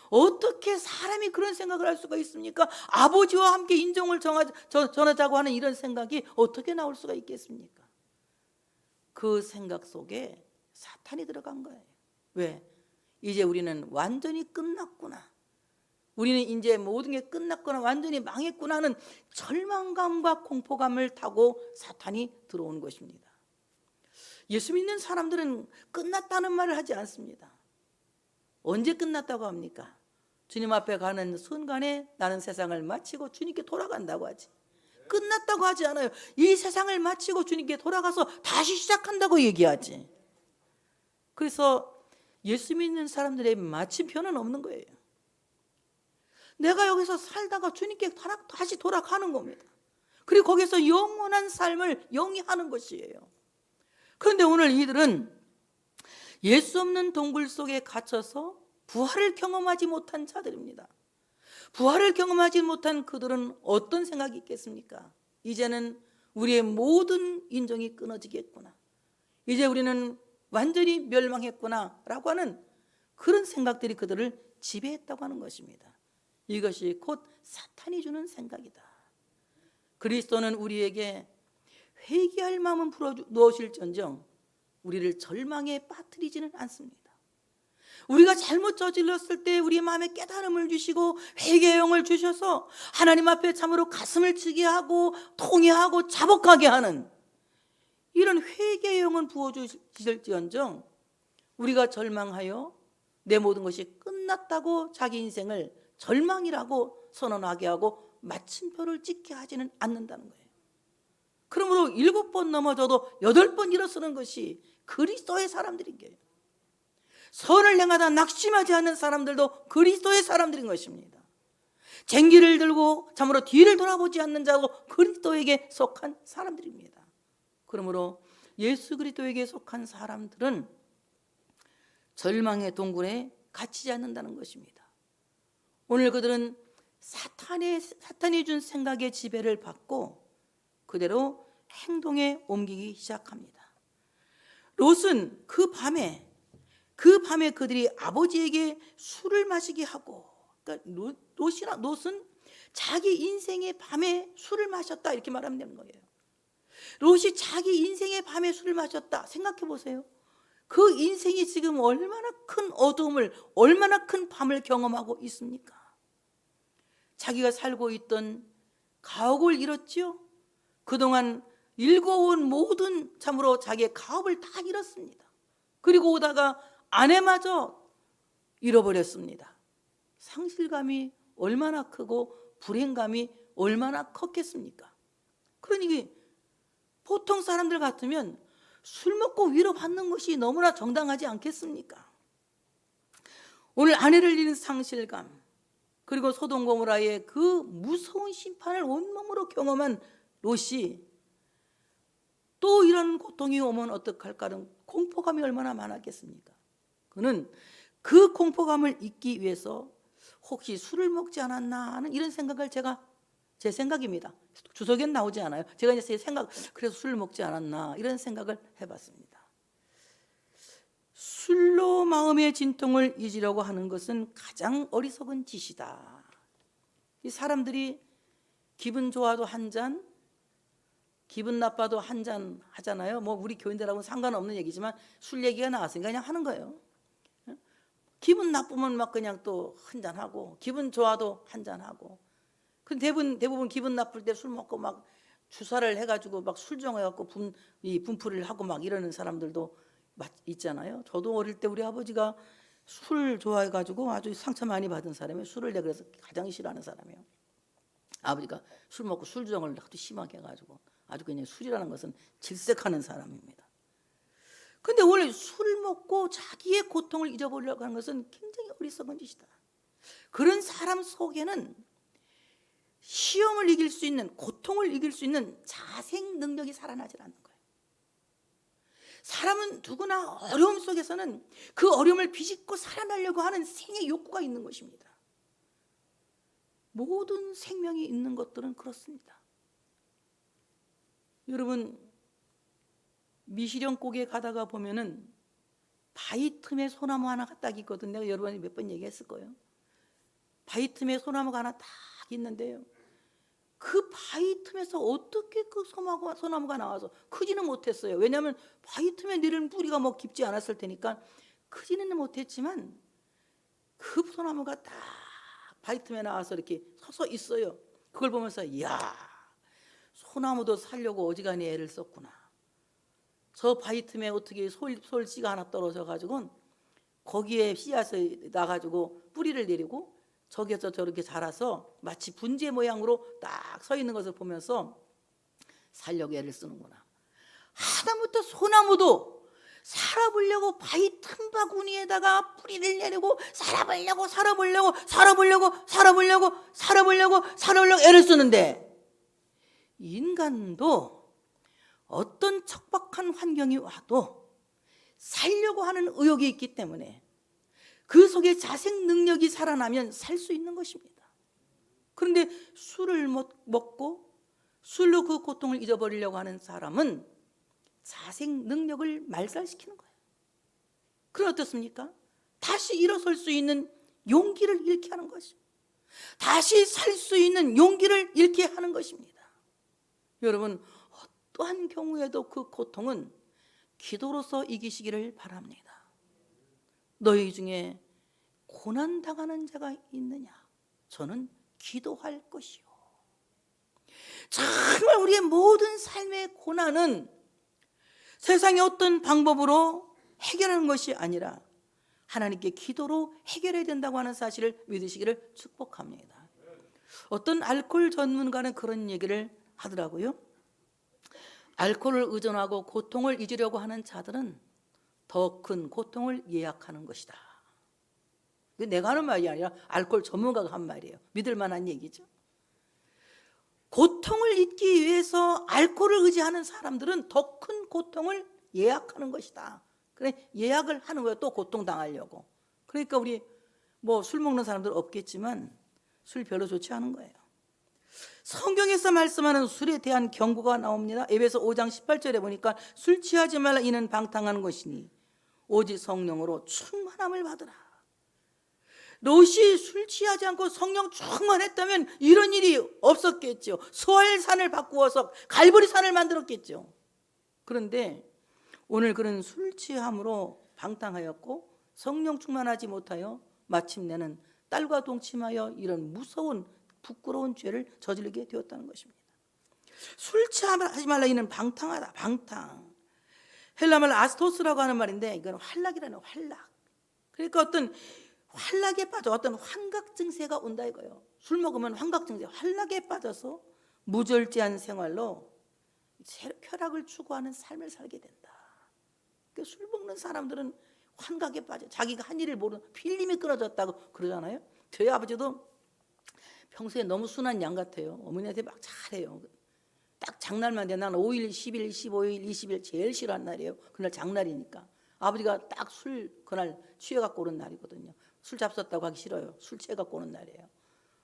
어떻게 사람이 그런 생각을 할 수가 있습니까? 아버지와 함께 인종을 전하자고 하는 이런 생각이 어떻게 나올 수가 있겠습니까? 그 생각 속에 사탄이 들어간 거예요. 왜? 이제 우리는 완전히 끝났구나, 우리는 이제 모든 게 끝났거나 완전히 망했구나 하는 절망감과 공포감을 타고 사탄이 들어온 것입니다. 예수 믿는 사람들은 끝났다는 말을 하지 않습니다. 언제 끝났다고 합니까? 주님 앞에 가는 순간에 나는 세상을 마치고 주님께 돌아간다고 하지, 끝났다고 하지 않아요. 이 세상을 마치고 주님께 돌아가서 다시 시작한다고 얘기하지. 그래서 예수 믿는 사람들의 마침표는 없는 거예요. 내가 여기서 살다가 주님께 다시 돌아가는 겁니다. 그리고 거기서 영원한 삶을 영위하는 것이에요. 그런데 오늘 이들은 예수 없는 동굴 속에 갇혀서 부활을 경험하지 못한 자들입니다. 부활을 경험하지 못한 그들은 어떤 생각이 있겠습니까? 이제는 우리의 모든 인종이 끊어지겠구나, 이제 우리는 완전히 멸망했구나 라고 하는 그런 생각들이 그들을 지배했다고 하는 것입니다. 이것이 곧 사탄이 주는 생각이다. 그리스도는 우리에게 회개할 마음은 불어넣으실지언정 우리를 절망에 빠뜨리지는 않습니다. 우리가 잘못 저질렀을 때 우리 마음에 깨달음을 주시고 회개의 영을 주셔서 하나님 앞에 참으로 가슴을 치게 하고 통회하고 자복하게 하는 이런 회개의 영은 부어주실지언정 우리가 절망하여 내 모든 것이 끝났다고 자기 인생을 절망이라고 선언하게 하고 마침표를 찍게 하지는 않는다는 거예요. 그러므로 7번 넘어져도 8번 일어서는 것이 그리스도의 사람들인 거예요. 선을 행하다 낙심하지 않는 사람들도 그리스도의 사람들인 것입니다. 쟁기를 들고 참으로 뒤를 돌아보지 않는 자고 그리스도에게 속한 사람들입니다. 그러므로 예수 그리스도에게 속한 사람들은 절망의 동굴에 갇히지 않는다는 것입니다. 오늘 그들은 사탄이 준 생각의 지배를 받고 그대로 행동에 옮기기 시작합니다. 롯은 그 밤에 그들이 아버지에게 술을 마시게 하고, 그러니까 롯은 자기 인생의 밤에 술을 마셨다 이렇게 말하면 되는 거예요. 롯이 자기 인생의 밤에 술을 마셨다. 생각해 보세요. 그 인생이 지금 얼마나 큰 어두움을, 얼마나 큰 밤을 경험하고 있습니까? 자기가 살고 있던 가옥을 잃었지요. 그동안 일궈온 모든 참으로 자기의 가업을 다 잃었습니다. 그리고 오다가 아내마저 잃어버렸습니다. 상실감이 얼마나 크고 불행감이 얼마나 컸겠습니까? 그러니 보통 사람들 같으면 술 먹고 위로받는 것이 너무나 정당하지 않겠습니까? 오늘 아내를 잃은 상실감, 그리고 소돔 고모라의 그 무서운 심판을 온몸으로 경험한 롯이 또 이런 고통이 오면 어떡할까는 공포감이 얼마나 많았겠습니까? 그는 그 공포감을 잊기 위해서 혹시 술을 먹지 않았나 하는 이런 생각을 제 생각입니다. 주석엔 나오지 않아요. 제가 이제 그래서 술을 먹지 않았나 이런 생각을 해봤습니다. 술로 마음의 진통을 잊으려고 하는 것은 가장 어리석은 짓이다. 이 사람들이 기분 좋아도 한 잔, 기분 나빠도 한 잔 하잖아요. 뭐 우리 교인들하고는 상관없는 얘기지만 술 얘기가 나왔으니까 그냥 하는 거예요. 기분 나쁘면 막 그냥 또 한 잔 하고, 기분 좋아도 한 잔 하고. 근데 대부분 기분 나쁠 때 술 먹고 막 주사를 해가지고 막 술정해갖고 분풀이를 하고 막 이러는 사람들도 있잖아요. 저도 어릴 때 우리 아버지가 술 좋아해가지고 아주 상처 많이 받은 사람이에요. 술을 내가 그래서 가장 싫어하는 사람이에요. 아버지가 술 먹고 술주정을 아주 심하게 해가지고 아주 그냥 술이라는 것은 질색하는 사람입니다. 근데 원래 술 먹고 자기의 고통을 잊어버리려고 하는 것은 굉장히 어리석은 짓이다. 그런 사람 속에는 시험을 이길 수 있는, 고통을 이길 수 있는 자생 능력이 살아나지 않는 거예요. 사람은 누구나 어려움 속에서는 그 어려움을 비집고 살아나려고 하는 생의 욕구가 있는 것입니다. 모든 생명이 있는 것들은 그렇습니다. 여러분, 미시령 꼭에 가다가 보면은 바위 틈에 소나무 하나 딱 있거든요. 내가 여러분이 몇 번 얘기했을 거예요. 바위 틈에 소나무가 하나 딱 있는데요, 그 바위 틈에서 어떻게 그 소나무가 나와서 크지는 못했어요. 왜냐하면 바위 틈에 내리는 뿌리가 뭐 깊지 않았을 테니까 크지는 못했지만 그 소나무가 딱 바위 틈에 나와서 이렇게 서서 있어요. 그걸 보면서 이야, 소나무도 살려고 어지간히 애를 썼구나. 저 바위 틈에 어떻게 솔씨가 하나 떨어져 가지고 거기에 씨앗이 나가지고 뿌리를 내리고 저기서 저렇게 자라서 마치 분재 모양으로 딱 서 있는 것을 보면서 살려고 애를 쓰는구나. 하다못해 소나무도 살아보려고 바위 틈바구니에다가 뿌리를 내리고 살아보려고 애를 쓰는데, 인간도 어떤 척박한 환경이 와도 살려고 하는 의욕이 있기 때문에 그 속에 자생 능력이 살아나면 살 수 있는 것입니다. 그런데 술을 먹고 술로 그 고통을 잊어버리려고 하는 사람은 자생 능력을 말살시키는 거예요. 그럼 어떻습니까? 다시 일어설 수 있는 용기를 잃게 하는 것이죠. 다시 살 수 있는 용기를 잃게 하는 것입니다. 여러분, 어떠한 경우에도 그 고통은 기도로서 이기시기를 바랍니다. 너희 중에 고난당하는 자가 있느냐? 저는 기도할 것이요. 정말 우리의 모든 삶의 고난은 세상의 어떤 방법으로 해결하는 것이 아니라 하나님께 기도로 해결해야 된다고 하는 사실을 믿으시기를 축복합니다. 어떤 알코올 전문가는 그런 얘기를 하더라고요. 알코올을 의존하고 고통을 잊으려고 하는 자들은 더 큰 고통을 예약하는 것이다. 내가 하는 말이 아니라 알코올 전문가가 한 말이에요. 믿을 만한 얘기죠. 고통을 잊기 위해서 알코올을 의지하는 사람들은 더 큰 고통을 예약하는 것이다. 그래, 예약을 하는 거예요. 또 고통당하려고. 그러니까 우리 뭐 술 먹는 사람들 없겠지만 술 별로 좋지 않은 거예요. 성경에서 말씀하는 술에 대한 경고가 나옵니다. 에베소 5장 18절에 보니까 술 취하지 말라, 이는 방탕하는 것이니 오직 성령으로 충만함을 받으라. 롯이 술 취하지 않고 성령 충만했다면 이런 일이 없었겠죠. 소알산을 바꾸어서 갈보리산을 만들었겠죠. 그런데 오늘 그런 술 취함으로 방탕하였고 성령 충만하지 못하여 마침내는 딸과 동침하여 이런 무서운 부끄러운 죄를 저지르게 되었다는 것입니다. 술 취하지 말라, 이는 방탕하다. 방탕, 헬라말 아스토스라고 하는 말인데 이건 환락이라는, 환락. 그러니까 어떤 환락에 빠져 어떤 환각 증세가 온다 이거예요. 술 먹으면 환각 증세, 환락에 빠져서 무절제한 생활로 쾌락을 추구하는 삶을 살게 된다. 그러니까 술 먹는 사람들은 환각에 빠져 자기가 한 일을 모르는 필름이 끊어졌다고 그러잖아요. 저희 아버지도 평소에 너무 순한 양 같아요. 어머니한테 막 잘해요. 딱 장날만 돼. 나는 5일, 10일, 15일, 20일 제일 싫어하는 날이에요. 그날 장날이니까. 아버지가 딱 술 그날 취해갖고 오는 날이거든요. 술 잡섰다고 하기 싫어요. 술 취해갖고 오는 날이에요.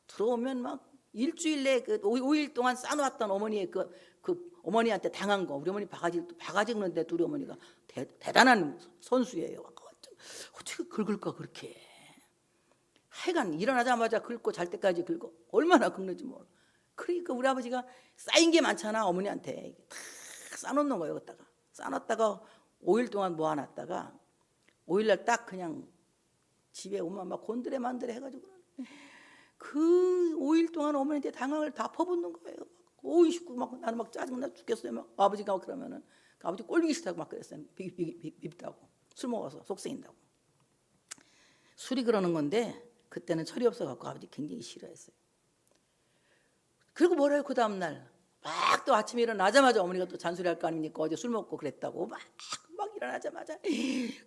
들어오면 막 일주일 내에 그 5일 동안 싸놓았던 어머니의 그 어머니한테 당한 거, 우리 어머니 바가지 그는데 둘이 어머니가 대단한 선수예요. 어떻게 긁을까 그렇게. 하여간 일어나자마자 긁고 잘 때까지 긁고 얼마나 긁는지 몰라. 그러니까 우리 아버지가 쌓인 게 많잖아. 어머니한테 다 싸놓는 거예요. 여기다가 싸놨다가 5일 동안 모아놨다가 5일날 딱 그냥 집에 오면 막 곤드레 만드레 해가지고 그 5일 동안 어머니한테 당황을 다 퍼붓는 거예요. 오이 식구 막 나는 막 짜증나 죽겠어요. 막 아버지가 그러면은 아버지 꼴보기 싫다고 막 그랬어요. 밉다고 술 먹어서 속쓰인다고. 술이 그러는 건데 그때는 철이 없어갖고 아버지 굉장히 싫어했어요. 그리고 뭐래요? 그 다음날 막 또 아침에 일어나자마자 어머니가 또 잔소리할 거 아닙니까? 어제 술 먹고 그랬다고 막 일어나자마자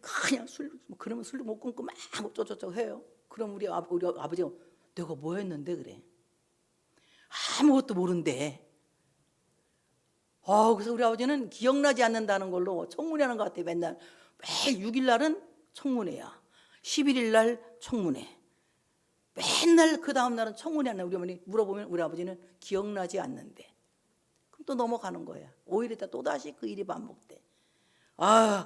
그냥 술 그러면 술도 못 끊고 막 어쩌고저쩌고 해요. 그럼 우리 아버지가 내가 뭐 했는데 그래? 아무것도 모른대. 그래서 우리 아버지는 기억나지 않는다는 걸로 청문회하는 것 같아. 맨날 매일 6일 날은 청문회야. 11일 날 청문회. 맨날 그 다음 날은 청문회 하나. 우리 어머니 물어보면 우리 아버지는 기억나지 않는데. 그럼 또 넘어가는 거야. 5일 있다 또 다시 그 일이 반복돼.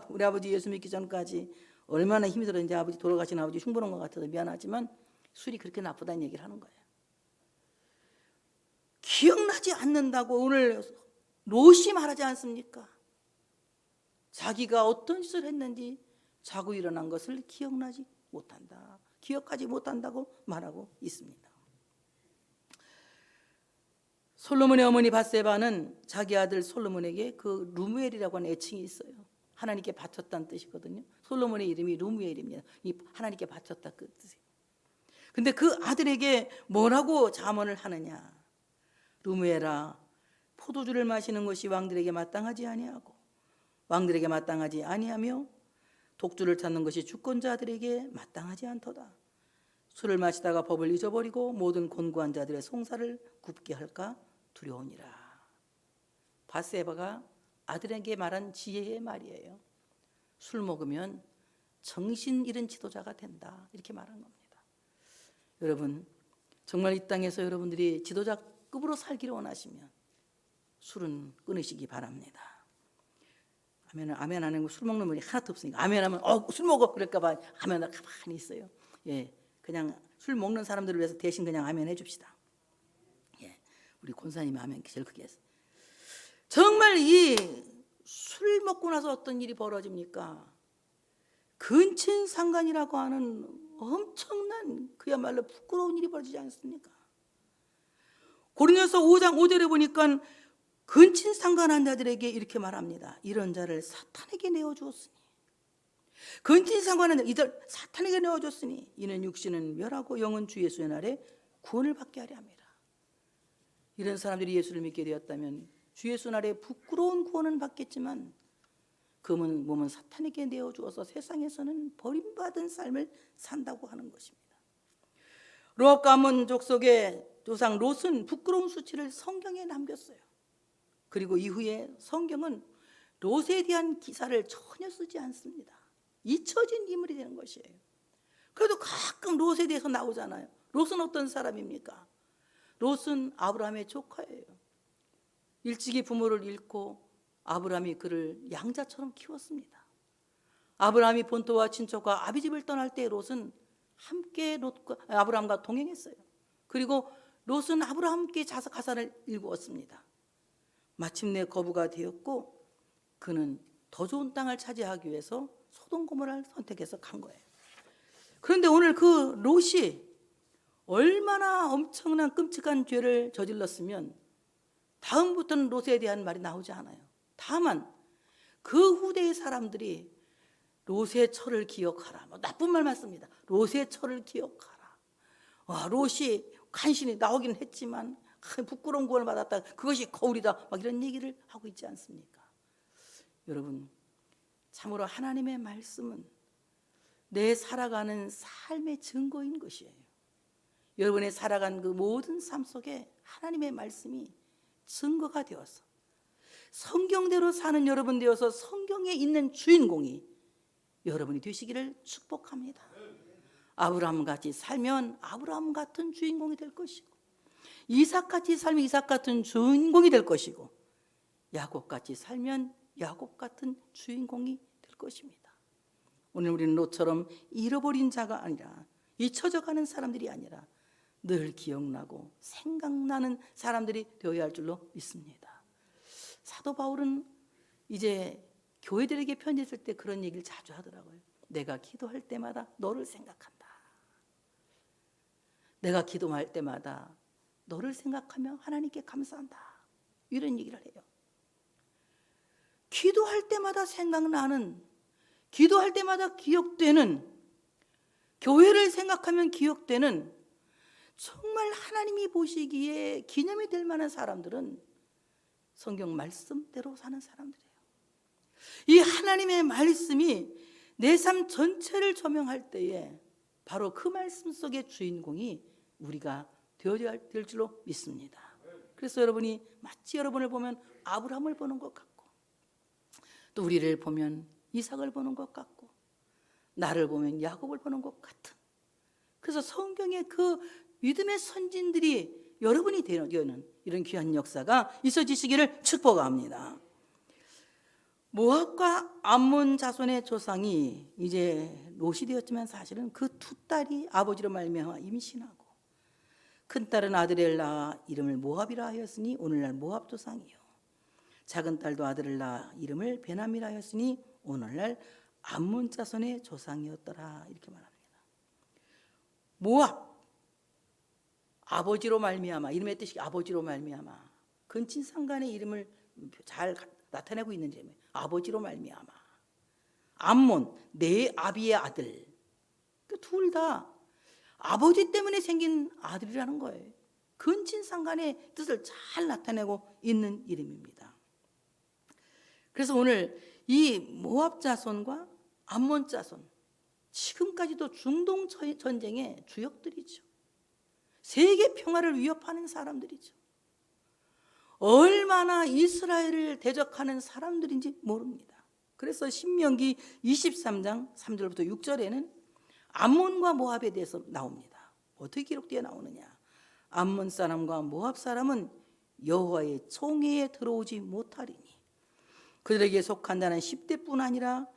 우리 아버지 예수 믿기 전까지 얼마나 힘이 들었는지 아버지 돌아가신 아버지 흉보는 것 같아서 미안하지만 술이 그렇게 나쁘다는 얘기를 하는 거예요. 기억나지 않는다고 오늘 롯이 말하지 않습니까? 자기가 어떤 짓을 했는지 자고 일어난 것을 기억나지 못한다. 기억하지 못한다고 말하고 있습니다. 솔로몬의 어머니 밧세바는 자기 아들 솔로몬에게 그 루무엘이라고 하는 애칭이 있어요. 하나님께 바쳤다는 뜻이거든요. 솔로몬의 이름이 루무엘입니다. 이 하나님께 바쳤다 그 뜻이에요. 근데 그 아들에게 뭐라고 자문을 하느냐? 루무엘아, 포도주를 마시는 것이 왕들에게 마땅하지 아니하고 왕들에게 마땅하지 아니하며 독주를 찾는 것이 주권자들에게 마땅하지 않도다. 술을 마시다가 법을 잊어버리고 모든 곤고한 자들의 송사를 굽게 할까 두려우니라. 밧세바가 아들에게 말한 지혜의 말이에요. 술 먹으면 정신 잃은 지도자가 된다. 이렇게 말한 겁니다. 여러분, 정말 이 땅에서 여러분들이 지도자급으로 살기를 원하시면 술은 끊으시기 바랍니다. 아멘 안 하는 술 먹는 분이 하나도 없으니까 아멘 하면 술 먹어 그럴까 봐 아멘 가만히 있어요. 그냥 술 먹는 사람들을 위해서 대신 그냥 아멘 해줍시다. 우리 권사님이 아멘 제일 크게 했어요. 정말 이 술 먹고 나서 어떤 일이 벌어집니까? 근친상간이라고 하는 엄청난 그야말로 부끄러운 일이 벌어지지 않습니까? 고린도서 5장 5절에 보니까 근친상간한 자들에게 이렇게 말합니다. 이런 자를 사탄에게 내어주었으니 근친상간한 이들 사탄에게 내어줬으니 이는 육신은 멸하고 영은 주 예수의 날에 구원을 받게 하려 합니다. 이런 사람들이 예수를 믿게 되었다면 주 예수 날에 부끄러운 구원은 받겠지만 그 몸은 사탄에게 내어주어서 세상에서는 버림받은 삶을 산다고 하는 것입니다. 롯 가문 족속의 조상 롯은 부끄러운 수치를 성경에 남겼어요. 그리고 이후에 성경은 롯에 대한 기사를 전혀 쓰지 않습니다. 잊혀진 인물이 되는 것이에요. 그래도 가끔 롯에 대해서 나오잖아요. 롯은 어떤 사람입니까? 롯은 아브라함의 조카예요. 일찍이 부모를 잃고 아브라함이 그를 양자처럼 키웠습니다. 아브라함이 본토와 친척과 아비집을 떠날 때 롯은 함께 아브라함과 동행했어요. 그리고 롯은 아브라함과 함께 가산을 일구었습니다. 마침내 거부가 되었고 그는 더 좋은 땅을 차지하기 위해서 소돔 고모라를 선택해서 간 거예요. 그런데 오늘 그 롯이 얼마나 엄청난 끔찍한 죄를 저질렀으면 다음부터는 롯에 대한 말이 나오지 않아요. 다만 그 후대의 사람들이 롯의 철을 기억하라. 나쁜 말만 씁니다. 롯의 철을 기억하라. 롯이 간신히 나오긴 했지만 부끄러운 구원을 받았다. 그것이 거울이다. 막 이런 얘기를 하고 있지 않습니까? 여러분, 참으로 하나님의 말씀은 내 살아가는 삶의 증거인 것이에요. 여러분의 살아간 그 모든 삶 속에 하나님의 말씀이 증거가 되어서 성경대로 사는 여러분 되어서 성경에 있는 주인공이 여러분이 되시기를 축복합니다. 아브라함같이 살면 아브라함 같은 주인공이 될 것이고 이삭같이 살면 이삭 같은 주인공이 될 것이고 야곱같이 살면 야곱 같은 주인공이 될 것입니다. 오늘 우리는 롯처럼 잃어버린 자가 아니라, 잊혀져가는 사람들이 아니라 늘 기억나고 생각나는 사람들이 되어야 할 줄로 믿습니다. 사도 바울은 이제 교회들에게 편지 쓸 때 그런 얘기를 자주 하더라고요. 내가 기도할 때마다 너를 생각한다. 내가 기도할 때마다 너를 생각하며 하나님께 감사한다. 이런 얘기를 해요. 기도할 때마다 생각나는, 기도할 때마다 기억되는, 교회를 생각하면 기억되는, 정말 하나님이 보시기에 기념이 될 만한 사람들은 성경 말씀대로 사는 사람들이에요. 이 하나님의 말씀이 내 삶 전체를 조명할 때에 바로 그 말씀 속의 주인공이 우리가 되어야 될 줄로 믿습니다. 그래서 여러분이 마치 여러분을 보면 아브라함을 보는 것 같고, 또 우리를 보면 이삭을 보는 것 같고, 나를 보면 야곱을 보는 것 같은, 그래서 성경의 그 믿음의 선진들이 여러분이 되는 이런 귀한 역사가 있어지시기를 축복합니다. 모압과 암몬 자손의 조상이 이제 롯이 되었지만 사실은 그 두 딸이 아버지로 말미암아 임신하고, 큰 딸은 아들을 낳아 이름을 모압이라 하였으니 오늘날 모압 조상이요, 작은 딸도 아들을 낳아 이름을 베나미라 하였으니 오늘날 암몬 자손의 조상이었더라. 이렇게 말합니다. 모압, 아버지로 말미암아, 이름의 뜻이 아버지로 말미암아, 근친상간의 이름을 잘 나타내고 있는 점이에요. 아버지로 말미암아. 암몬, 내 아비의 아들. 둘 다 아버지 때문에 생긴 아들이라는 거예요. 근친상간의 뜻을 잘 나타내고 있는 이름입니다. 그래서 오늘 이 모압 자손과 암몬 자손, 지금까지도 중동 전쟁의 주역들이죠. 세계 평화를 위협하는 사람들이죠. 얼마나 이스라엘을 대적하는 사람들인지 모릅니다. 그래서 신명기 23장 3절부터 6절에는 암몬과 모압에 대해서 나옵니다. 어떻게 기록되어 나오느냐? 암몬 사람과 모압 사람은 여호와의 총회에 들어오지 못하리니 그들에게 속한 자는 10대뿐 아니라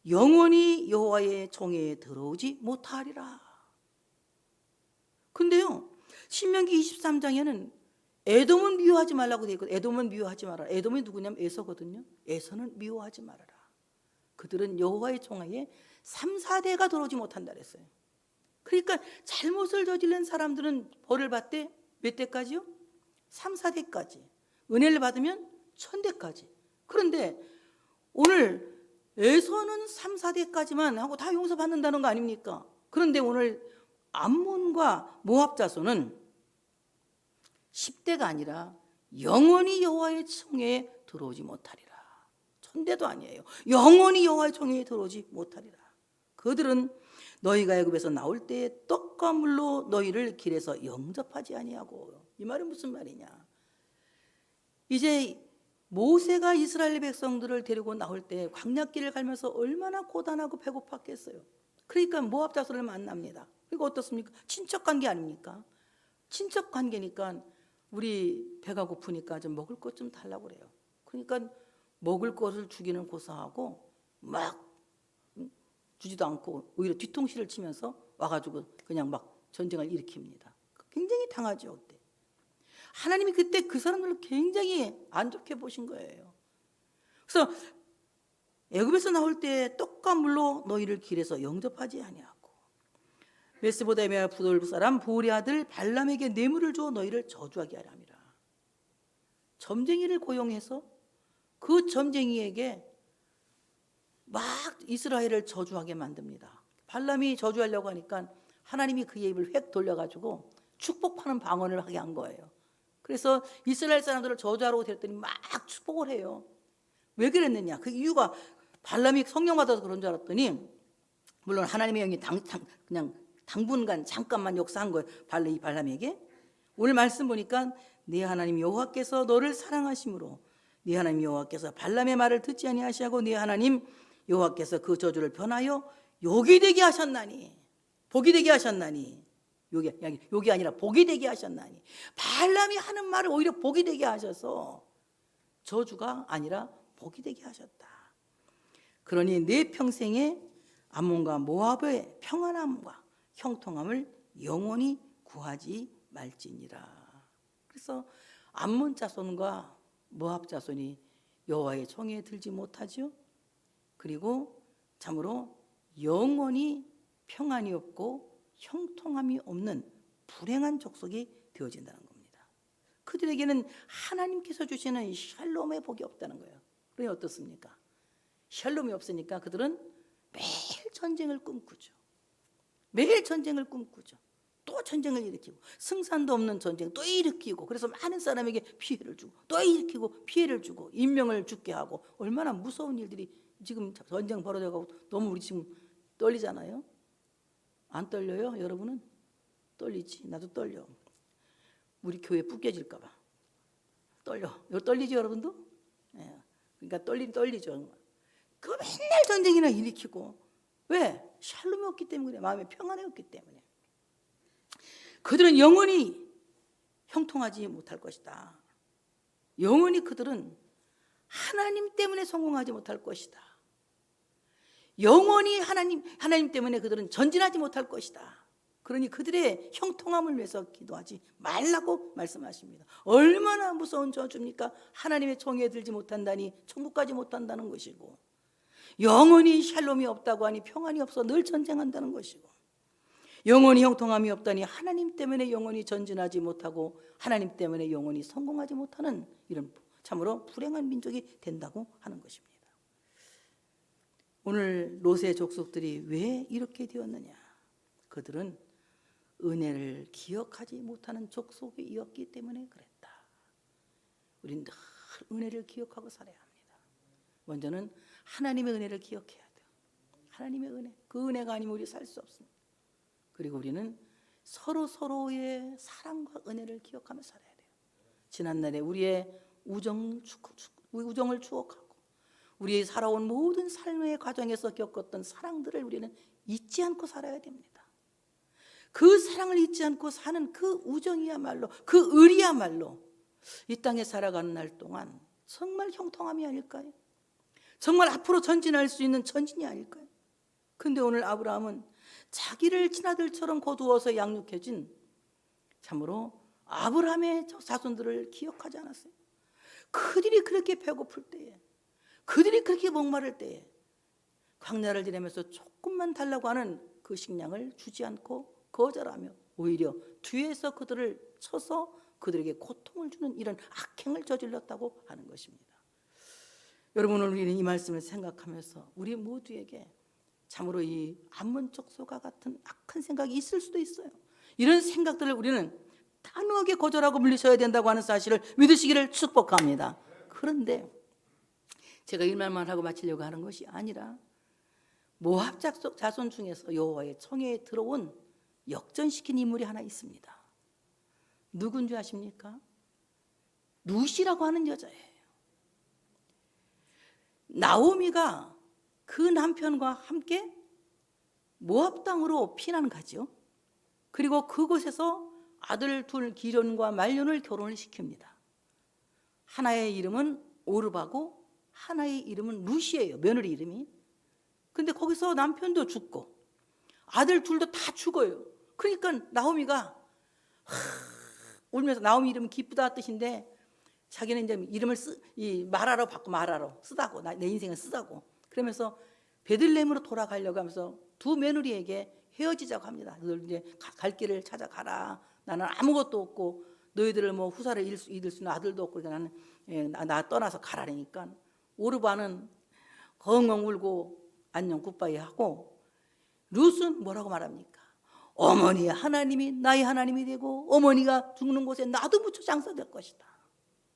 영원히 여호와의 총회에 들어오지 못하리라. 근데요, 신명기 23장에는 에돔은 미워하지 말라고 되어 있거든요. 에돔은 미워하지 말아라. 에돔이 누구냐면 에서거든요. 에서는 미워하지 말아라. 그들은 여호와의 총회에 3, 4대가 들어오지 못한다 그랬어요. 그러니까 잘못을 저지른 사람들은 벌을 받되 몇 대까지요? 3, 4대까지. 은혜를 받으면 1000대까지. 그런데 오늘 에서는 3, 4대까지만 하고 다 용서받는다는 거 아닙니까? 그런데 오늘 암몬과 모압 자손은 10대가 아니라 영원히 여호와의 총회에 들어오지 못하리라. 1000대도 아니에요. 영원히 여호와의 총회에 들어오지 못하리라. 그들은 너희가 애굽에서 나올 때에 떡과 물로 너희를 길에서 영접하지 아니하고. 이 말은 무슨 말이냐? 이제 모세가 이스라엘 백성들을 데리고 나올 때 광야길을 가면서 얼마나 고단하고 배고팠겠어요. 그러니까 모압 자손을 만납니다. 그리고 어떻습니까? 친척 관계 아닙니까? 친척 관계니까 우리 배가 고프니까 좀 먹을 것 좀 달라고 그래요. 그러니까 먹을 것을 주기는 고사하고 막 주지도 않고 오히려 뒤통수를 치면서 와가지고 그냥 막 전쟁을 일으킵니다. 굉장히 당하죠 그때. 하나님이 그때 그 사람들을 굉장히 안 좋게 보신 거예요. 그래서 애굽에서 나올 때 떡과 물로 너희를 길에서 영접하지 아니하고 메스보다미아 부돌 사람 부올의 아들 발람에게 뇌물을 줘 너희를 저주하게 하려 함이라. 점쟁이를 고용해서 그 점쟁이에게 막 이스라엘을 저주하게 만듭니다. 발람이 저주하려고 하니까 하나님이 그의 입을 획 돌려가지고 축복하는 방언을 하게 한 거예요. 그래서 이스라엘 사람들을 저주하라고 데렸더니 막 축복을 해요. 왜 그랬느냐? 그 이유가 발람이 성령 받아서 그런 줄 알았더니, 물론 하나님의 영이 그냥 당분간 잠깐만 역사한 거예요. 발람에게. 오늘 말씀 보니까 네 하나님 여호와께서 너를 사랑하심으로 네 하나님 여호와께서 발람의 말을 듣지 아니하시고 네 하나님 여호와께서 그 저주를 변하여 욕이 되게 하셨나니, 복이 되게 하셨나니, 욕이 아니라 복이 되게 하셨나니, 발람이 하는 말을 오히려 복이 되게 하셔서 저주가 아니라 복이 되게 하셨다. 그러니 내 평생에 암몬과 모압의 평안함과 형통함을 영원히 구하지 말지니라. 그래서 암몬 자손과 모압 자손이 여호와의 총에 들지 못하죠. 그리고 참으로 영원히 평안이 없고 형통함이 없는 불행한 족속이 되어진다는 겁니다. 그들에게는 하나님께서 주시는 샬롬의 복이 없다는 거예요. 그러니 어떻습니까? 샬롬이 없으니까 그들은 매일 전쟁을 꿈꾸죠. 매일 전쟁을 꿈꾸죠. 또 전쟁을 일으키고, 승산도 없는 전쟁 또 일으키고, 그래서 많은 사람에게 피해를 주고, 또 일으키고 피해를 주고, 인명을 죽게 하고, 얼마나 무서운 일들이 지금 전쟁 벌어져가고 너무 우리 지금 떨리잖아요. 안 떨려요? 여러분은? 떨리지. 나도 떨려. 우리 교회 뿌개질까 봐 떨려. 이거 떨리죠, 여러분도? 예. 그러니까 떨리죠. 그 맨날 전쟁이나 일으키고. 왜? 샬롬이 없기 때문에 그래. 마음에 평안이 없기 때문에. 그들은 영원히 형통하지 못할 것이다. 영원히 그들은 하나님 때문에 성공하지 못할 것이다. 영원히 하나님 때문에 그들은 전진하지 못할 것이다. 그러니 그들의 형통함을 위해서 기도하지 말라고 말씀하십니다. 얼마나 무서운 저주입니까? 하나님의 총에 들지 못한다니 천국 가지 못한다는 것이고, 영원히 샬롬이 없다고 하니 평안이 없어 늘 전쟁한다는 것이고, 영원히 형통함이 없다니 하나님 때문에 영원히 전진하지 못하고 하나님 때문에 영원히 성공하지 못하는 이런 참으로 불행한 민족이 된다고 하는 것입니다. 오늘 롯의 족속들이 왜 이렇게 되었느냐? 그들은 은혜를 기억하지 못하는 족속이었기 때문에 그랬다. 우리는 늘 은혜를 기억하고 살아야 합니다. 먼저는 하나님의 은혜를 기억해야 돼요. 하나님의 은혜, 그 은혜가 아니면 우리 살 수 없습니다. 그리고 우리는 서로의 사랑과 은혜를 기억하며 살아야 돼요. 지난날에 우리의 우정을 추억하고 우리의 살아온 모든 삶의 과정에서 겪었던 사랑들을 우리는 잊지 않고 살아야 됩니다. 그 사랑을 잊지 않고 사는 그 우정이야말로, 그 의리야말로 이 땅에 살아가는 날 동안 정말 형통함이 아닐까요? 정말 앞으로 전진할 수 있는 전진이 아닐까요? 근데 오늘 아브라함은 자기를 친아들처럼 거두어서 양육해준 참으로 아브라함의 자손들을 기억하지 않았어요. 그들이 그렇게 배고플 때에, 그들이 그렇게 목마를 때에 광야를 지나면서 조금만 달라고 하는 그 식량을 주지 않고 거절하며 오히려 뒤에서 그들을 쳐서 그들에게 고통을 주는 이런 악행을 저질렀다고 하는 것입니다. 여러분, 오늘 우리는 이 말씀을 생각하면서 우리 모두에게 참으로 이 암몬 족속과 같은 악한 생각이 있을 수도 있어요. 이런 생각들을 우리는 단호하게 거절하고 물리쳐야 된다고 하는 사실을 믿으시기를 축복합니다. 그런데 제가 이 말만 하고 마치려고 하는 것이 아니라 모압 자손 중에서 여호와의 청에 들어온 역전시킨 인물이 하나 있습니다. 누군지 아십니까? 룻이라고 하는 여자예요. 나오미가 그 남편과 함께 모압 땅으로 피난 가죠. 그리고 그곳에서 아들 둘 기련과 말년을 결혼을 시킵니다. 하나의 이름은 오르바고 하나의 이름은 룻이에요. 며느리 이름이. 근데 거기서 남편도 죽고 아들 둘도 다 죽어요. 그러니까 나오미가 울면서, 나오미 이름은 기쁘다 뜻인데 자기는 이제 이름을 마라로 바꿔, 마라로 쓰다고, 내 인생은 쓰다고. 그러면서 베들레헴으로 돌아가려고 하면서 두 며느리에게 헤어지자고 합니다. 너들 이제 갈 길을 찾아가라. 나는 아무것도 없고 너희들을 뭐 후사를 잃을 수 있는 아들도 없고, 그러니까 나는 나 떠나서 가라니까 오르바는 엉엉 울고 안녕 굿바이 하고, 룻은 뭐라고 말합니까? 어머니 하나님이 나의 하나님이 되고 어머니가 죽는 곳에 나도 묻혀 장사될 것이다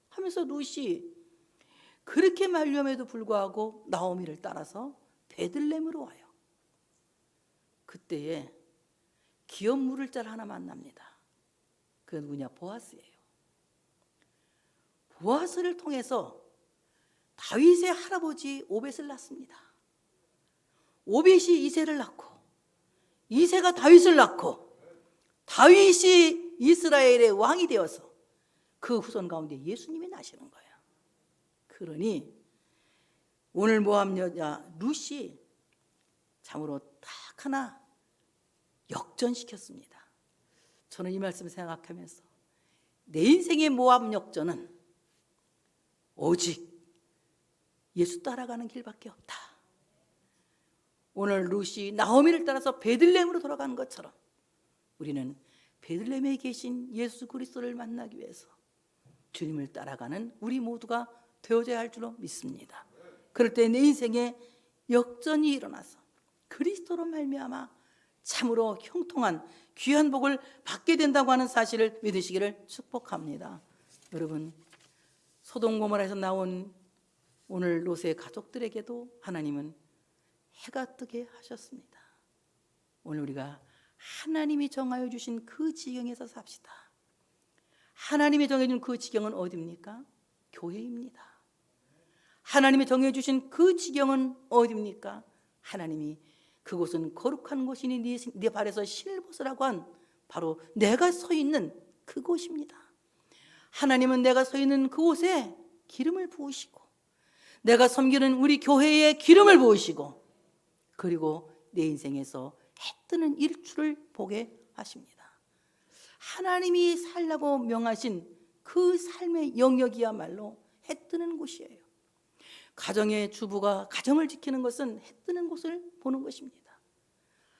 하면서 룻이 그렇게 말렴에도 불구하고 나오미를 따라서 베들레헴으로 와요. 그때에 기업 물을 자를 하나 만납니다. 그 누구냐? 보아스예요. 보아스를 통해서 다윗의 할아버지 오벳을 낳습니다. 오벳이 이새를 낳고 이새가 다윗을 낳고 다윗이 이스라엘의 왕이 되어서 그 후손 가운데 예수님이 나시는 거예요. 그러니 오늘 모압 여자 룻이 참으로 딱 하나 역전시켰습니다. 저는 이 말씀 생각하면서 내 인생의 모압 역전은 오직 예수 따라가는 길밖에 없다. 오늘 룻이 나오미를 따라서 베들레헴으로 돌아가는 것처럼 우리는 베들레헴에 계신 예수 그리스도를 만나기 위해서 주님을 따라가는 우리 모두가 되어져야 할 줄로 믿습니다. 그럴 때 내 인생에 역전이 일어나서 그리스도로 말미암아 참으로 형통한 귀한 복을 받게 된다고 하는 사실을 믿으시기를 축복합니다. 여러분, 소돔 고모라에서 나온 오늘 롯의 가족들에게도 하나님은 해가 뜨게 하셨습니다. 오늘 우리가 하나님이 정하여 주신 그 지경에서 삽시다. 하나님이 정해준 그 지경은 어디입니까? 교회입니다. 하나님이 정해주신 그 지경은 어디입니까? 하나님이 그곳은 거룩한 곳이니 네 발에서 신을 벗으라고 한 바로 내가 서 있는 그곳입니다. 하나님은 내가 서 있는 그곳에 기름을 부으시고 내가 섬기는 우리 교회에 기름을 부으시고 그리고 내 인생에서 해 뜨는 일출을 보게 하십니다. 하나님이 살라고 명하신 그 삶의 영역이야말로 해 뜨는 곳이에요. 가정의 주부가 가정을 지키는 것은 해 뜨는 곳을 보는 것입니다.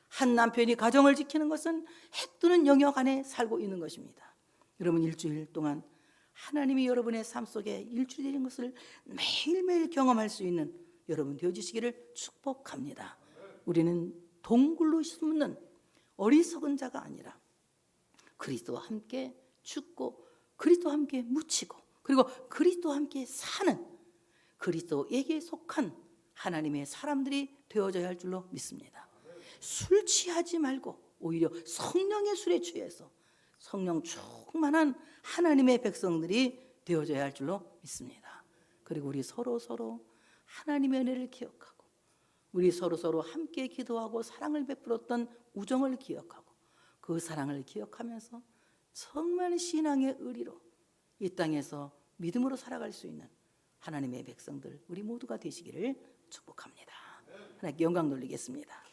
한 남편이 가정을 지키는 것은 해 뜨는 영역 안에 살고 있는 것입니다. 여러분, 일주일 동안 하나님이 여러분의 삶 속에 일주일이 되는 것을 매일매일 경험할 수 있는 여러분 되어주시기를 축복합니다. 우리는 동굴로 숨는 어리석은 자가 아니라 그리스도와 함께 죽고 그리스도와 함께 묻히고 그리고 그리스도와 함께 사는 그리스도에게 속한 하나님의 사람들이 되어져야 할 줄로 믿습니다. 술 취하지 말고 오히려 성령의 술에 취해서 성령 충만한 하나님의 백성들이 되어져야 할 줄로 믿습니다. 그리고 우리 서로 하나님의 은혜를 기억하고 우리 서로 함께 기도하고 사랑을 베풀었던 우정을 기억하고 그 사랑을 기억하면서 정말 신앙의 의리로 이 땅에서 믿음으로 살아갈 수 있는 하나님의 백성들 우리 모두가 되시기를 축복합니다. 하나님께 영광 돌리겠습니다.